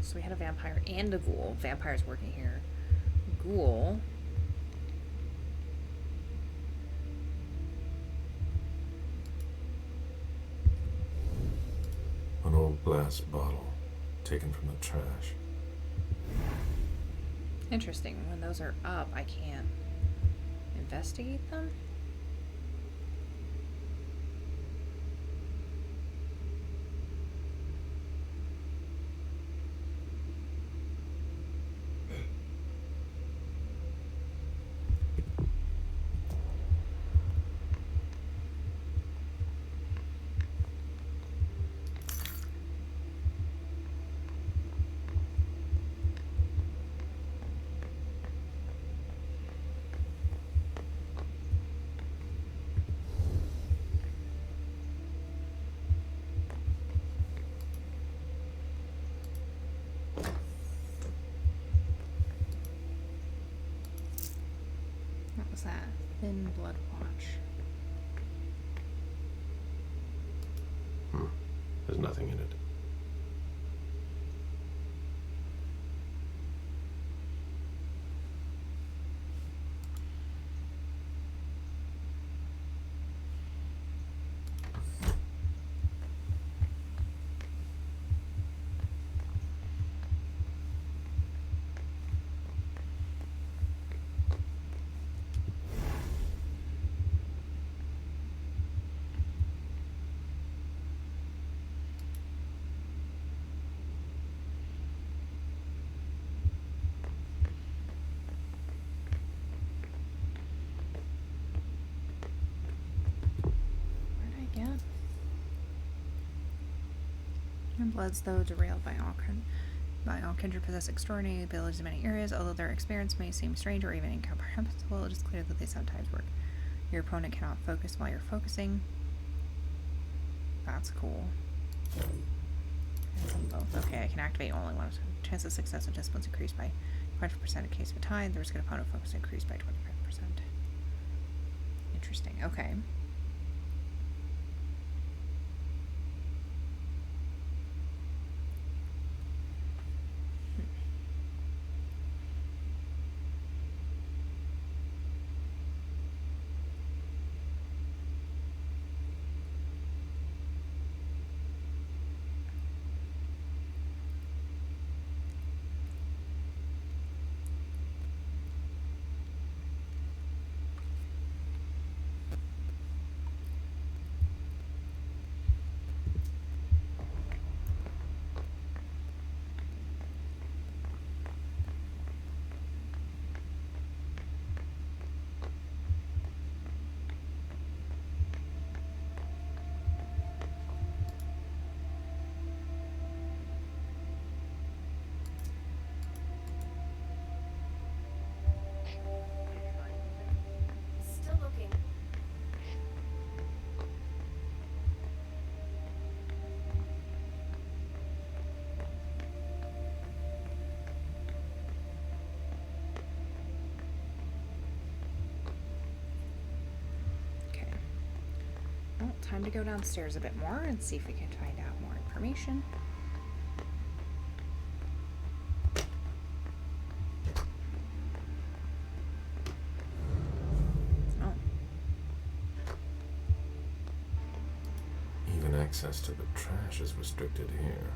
So we had a vampire and a ghoul. Vampire's working here. Ghoul. An old glass bottle taken from the trash. Interesting. When those are up, I can't investigate them. What was that? Thin Blood Watch. There's nothing in it. Again. And Bloods, though derailed by all kindred, possess extraordinary abilities in many areas. Although their experience may seem strange or even incomprehensible, it is clear that they sometimes work. Your opponent cannot focus while you're focusing. That's cool. Both. Okay, I can activate only one. Chance of success and disciplines increased by 20% in case of a tie. The risk of opponent focus increased by 25%. Interesting. Okay. time to go downstairs a bit more and see if we can find out more information. Oh. Even access to the trash is restricted here.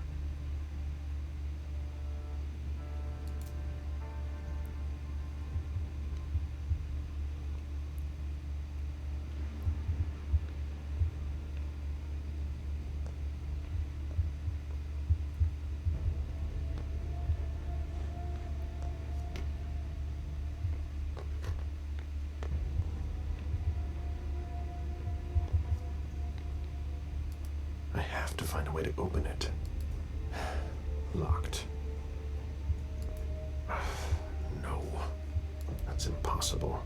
I have to find a way to open it. Locked. No. That's impossible.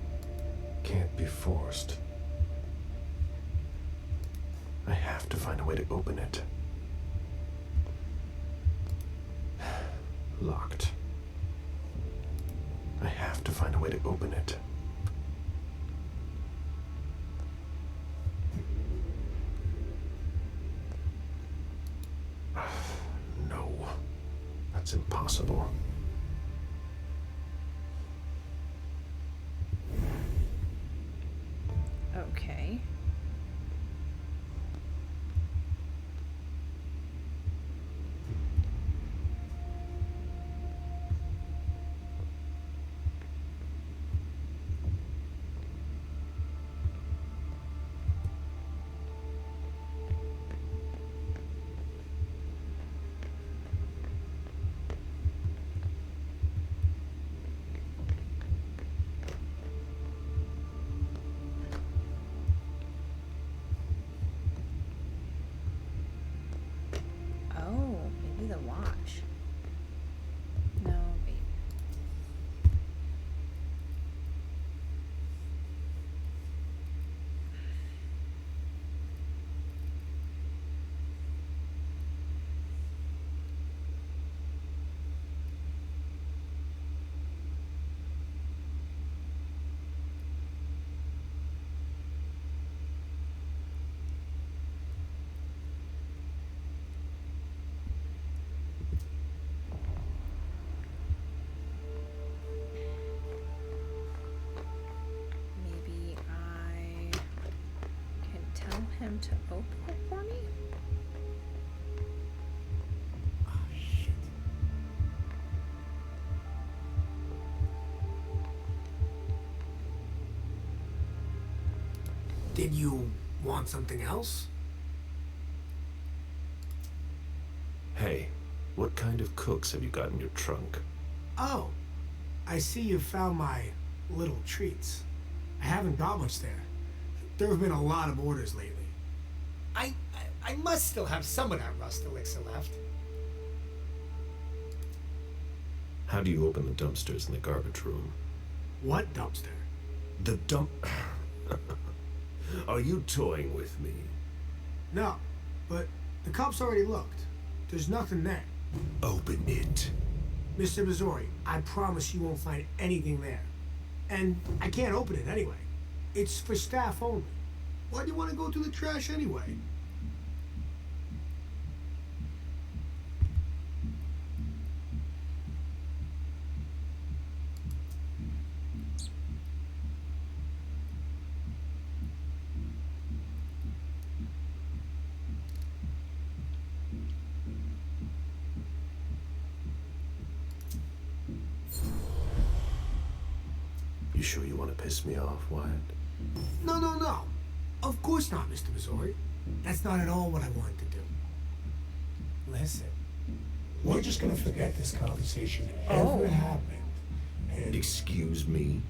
Can't be forced. I have to find a way to open it. Locked. I have to find a way to open it. No. That's impossible. Okay. Oh, maybe the watch. No, wait. Maybe I can tell him to open it for me? Oh, shit. Did you want something else? Hey, what kind of cooks have you got in your trunk? Oh, I see you found my little treats. I haven't got much there. There have been a lot of orders lately. I must still have some of that rust elixir left. How do you open the dumpsters in the garbage room? What dumpster? The dump... Are you toying with me? No, but the cops already looked. There's nothing there. Open it. Mr. Missouri, I promise you won't find anything there. And I can't open it anyway. It's for staff only. Why do you want to go through the trash anyway? You sure you want to piss me off, Wyatt? No. Of course not, Mr. Missouri. That's not at all what I wanted to do. Listen, we're just gonna forget this conversation ever happened. And Excuse me?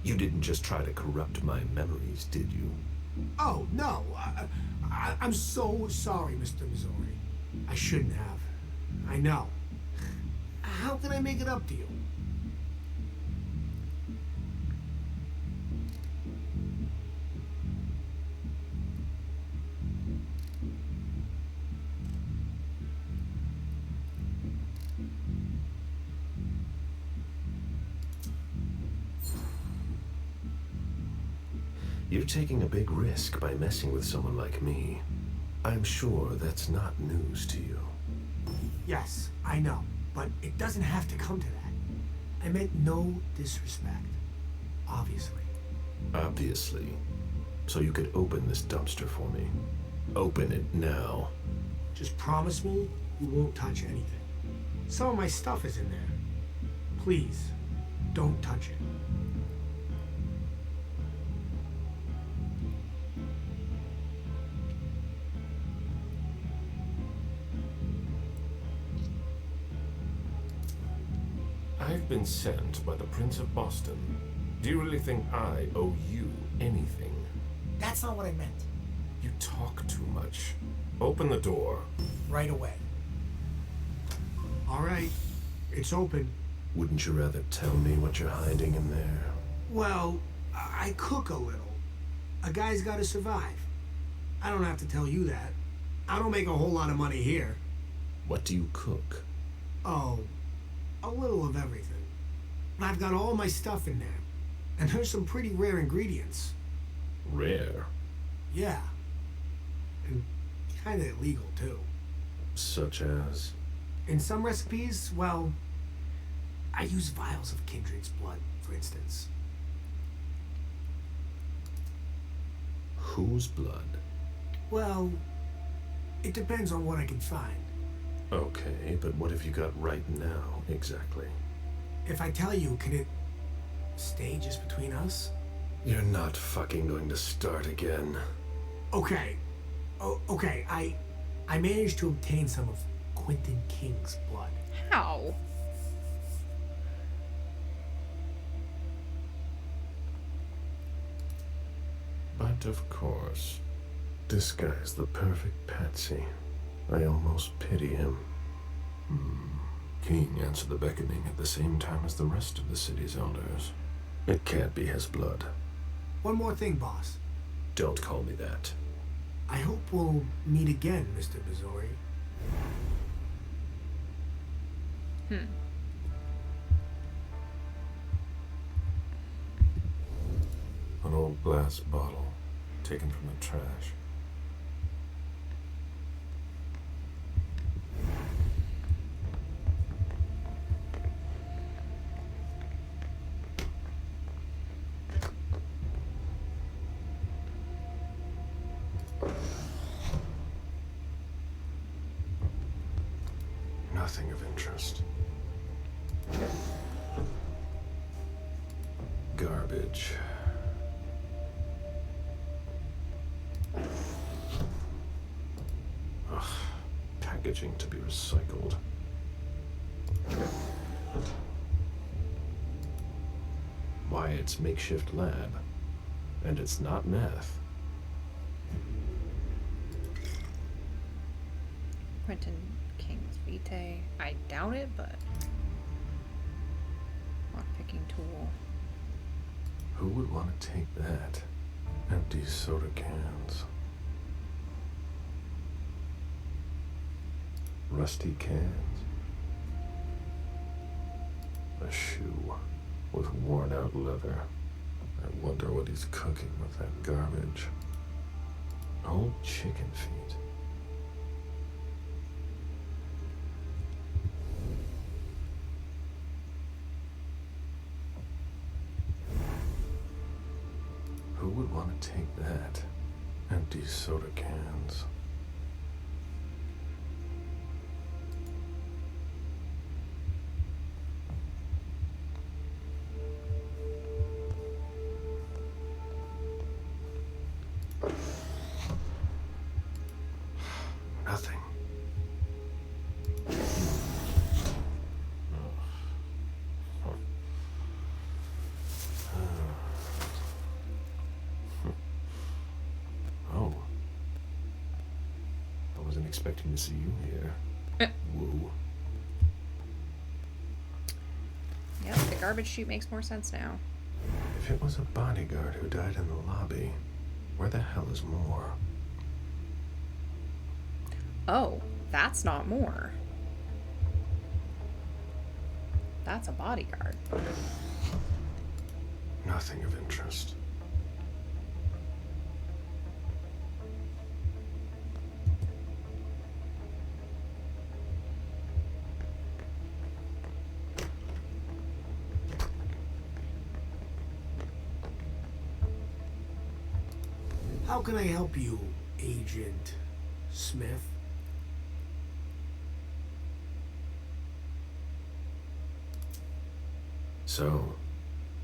You didn't just try to corrupt my memories, did you? oh no, I'm so sorry, Mr. Missouri. I shouldn't have. I know. How can I make it up to you? You're taking a big risk by messing with someone like me. I'm sure that's not news to you. Yes, I know, but it doesn't have to come to that. I meant no disrespect. Obviously. Obviously. So you could open this dumpster for me. Open it now. Just promise me you won't touch anything. Some of my stuff is in there. Please, don't touch it. I've been sent by the Prince of Boston. Do you really think I owe you anything? That's not what I meant. You talk too much. Open the door. Right away. All right, it's open. Wouldn't you rather tell me what you're hiding in there? Well, I cook a little. A guy's gotta survive. I don't have to tell you that. I don't make a whole lot of money here. What do you cook? Oh, a little of everything. I've got all my stuff in there. And there's some pretty rare ingredients. Rare? Yeah. And kinda illegal, too. Such as? In some recipes, well, I use vials of kindred's blood, for instance. Whose blood? Well, it depends on what I can find. Okay, but what have you got right now, exactly? If I tell you, can it stay just between us? You're not fucking going to start again. Okay. Okay, I managed to obtain some of Quentin King's blood. How? But of course, this guy's the perfect patsy. I almost pity him. King answered the beckoning at the same time as the rest of the city's elders. It can't be his blood. One more thing, boss. Don't call me that. I hope we'll meet again, Mr. Bizori. An old glass bottle taken from the trash. Nothing of interest. Garbage. Ugh, packaging to be recycled. Why, it's makeshift lab. And it's not meth. Quentin King's Vitae. I doubt it, but lockpicking tool. Who would want to take that? Empty soda cans. Rusty cans. A shoe with worn out leather. I wonder what he's cooking with that garbage. Old chicken feet. Who would want to take that? Empty soda cans. Nothing. Oh. I wasn't expecting to see you here. Woo. Yep, the garbage chute makes more sense now. If it was a bodyguard who died in the lobby, where the hell is Moore? Oh, that's not more. That's a bodyguard. Nothing of interest. How can I help you, Agent Smith? So,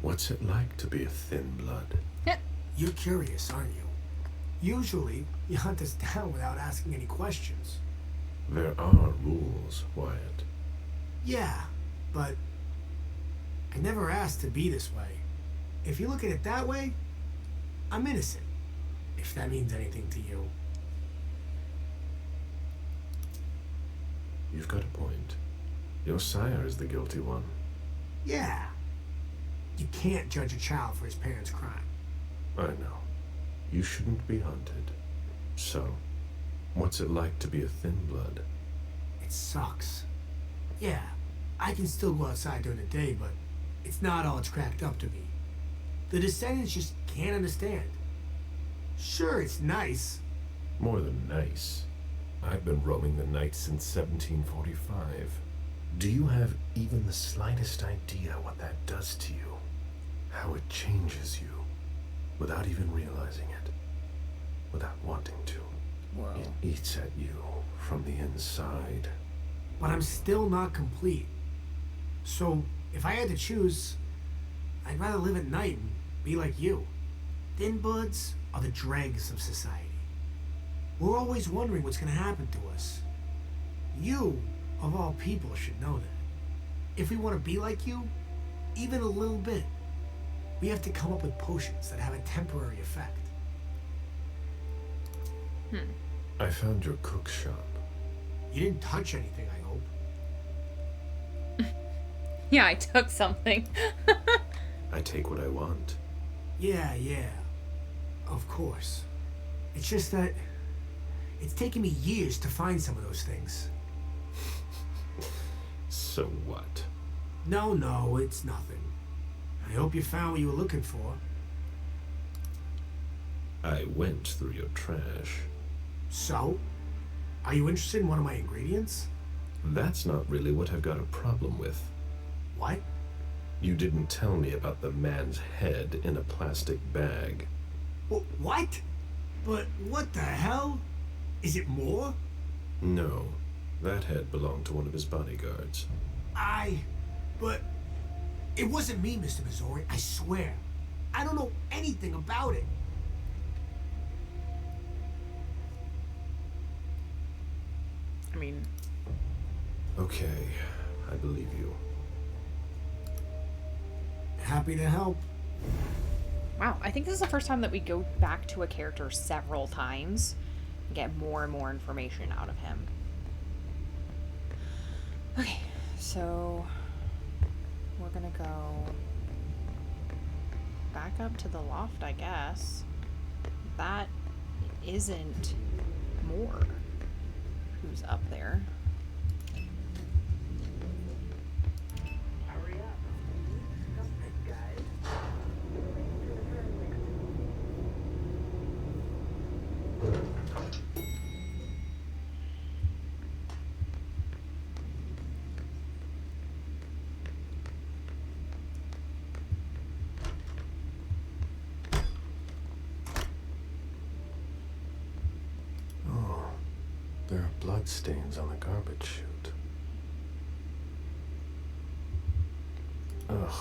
what's it like to be a thin blood? You're curious, aren't you? Usually, you hunt us down without asking any questions. There are rules, Wyatt. Yeah, but I never asked to be this way. If you look at it that way, I'm innocent. If that means anything to you. You've got a point. Your sire is the guilty one. Yeah. You can't judge a child for his parents' crime. I know. You shouldn't be hunted. So, what's it like to be a thin blood? It sucks. Yeah, I can still go outside during the day, but it's not all it's cracked up to be. The descendants just can't understand. Sure, it's nice. More than nice. I've been roaming the night since 1745. Do you have even the slightest idea what that does to you? How it changes you, without even realizing it, without wanting to. Whoa. It eats at you from the inside. But I'm still not complete. So, if I had to choose, I'd rather live at night and be like you. Thin bloods are the dregs of society. We're always wondering what's going to happen to us. You, of all people, should know that. If we want to be like you, even a little bit, we have to come up with potions that have a temporary effect. I found your cook's shop. You didn't touch anything, I hope. Yeah, I took something. I take what I want. Yeah. Of course. It's just that it's taken me years to find some of those things. So what? No, it's nothing. I hope you found what you were looking for. I went through your trash. So? Are you interested in one of my ingredients? That's not really what I've got a problem with. What? You didn't tell me about the man's head in a plastic bag. What? But what the hell? Is it more? No, that head belonged to one of his bodyguards. But it wasn't me, Mr. Missouri, I swear. I don't know anything about it. I mean, Okay, I believe you. Happy to help. wow. I think this is the first time that we go back to a character several times and get more and more information out of him. Okay, so we're gonna go back up to the loft, I guess. That isn't more who's up there. Oh, there are bloodstains on the garbage chute. Ugh,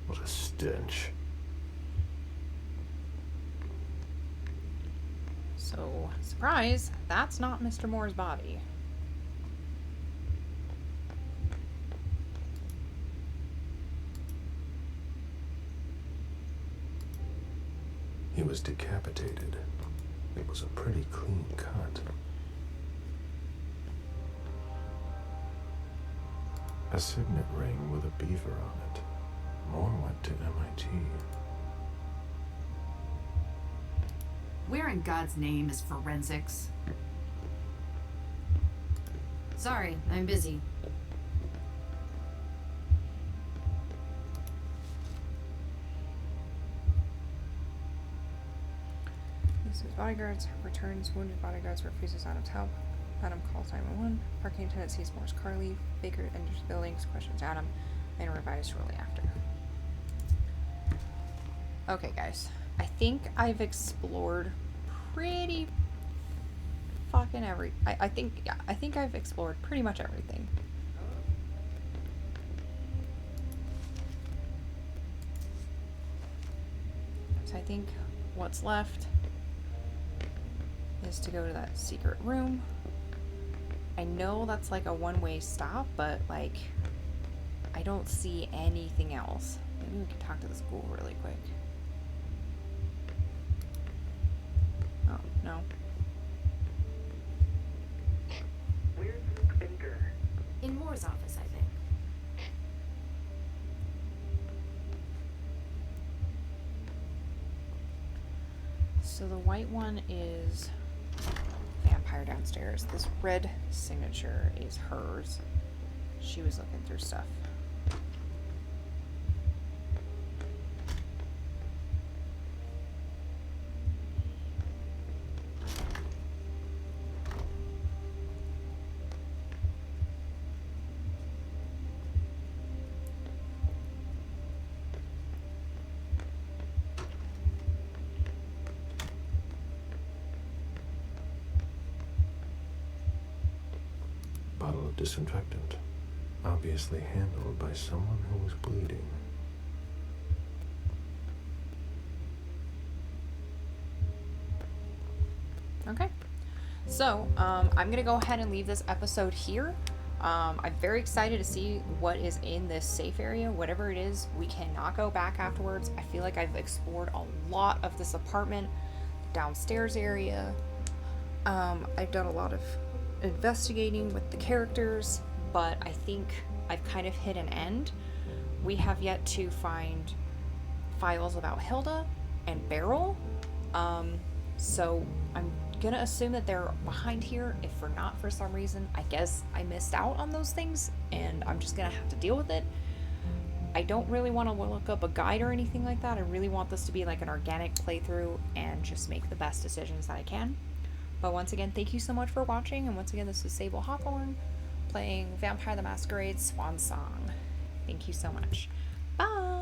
what a stench. So, surprise, that's not Mr. Moore's body. He was decapitated. It was a pretty clean cut. A signet ring with a beaver on it. Moore went to MIT. Where in God's name is forensics? Sorry, I'm busy. His bodyguards returns wounded bodyguards, refuses Adam's help. Adam calls 911. Parking attendant sees Moore's car leave. Baker enters the building, questions Adam, and revives shortly after. Okay, guys. I think I've explored pretty fucking I think I've explored pretty much everything. So I think what's left is to go to that secret room. I know that's like a one-way stop, but like I don't see anything else. Maybe we can talk to the school really quick. Oh, no. Where's Luke Baker? In Moore's office, I think. So the white one is vampire downstairs. This red signature is hers. She was looking through stuff. Bottle of disinfectant, obviously handled by someone who was bleeding. Okay. So, I'm gonna go ahead and leave this episode here. I'm very excited to see what is in this safe area. Whatever it is, we cannot go back afterwards. I feel like I've explored a lot of this apartment, downstairs area. I've done a lot of investigating with the characters, but I think I've kind of hit an end. We have yet to find files about Hilda and Beryl. So I'm gonna assume that they're behind here. If for not for some reason, I guess I missed out on those things and I'm just gonna have to deal with it. I don't really want to look up a guide or anything like that. I really want this to be like an organic playthrough and just make the best decisions that I can. But once again, thank you so much for watching, and once again, this is Sable Hawthorne playing Vampire the Masquerade Swansong. Thank you so much. Bye!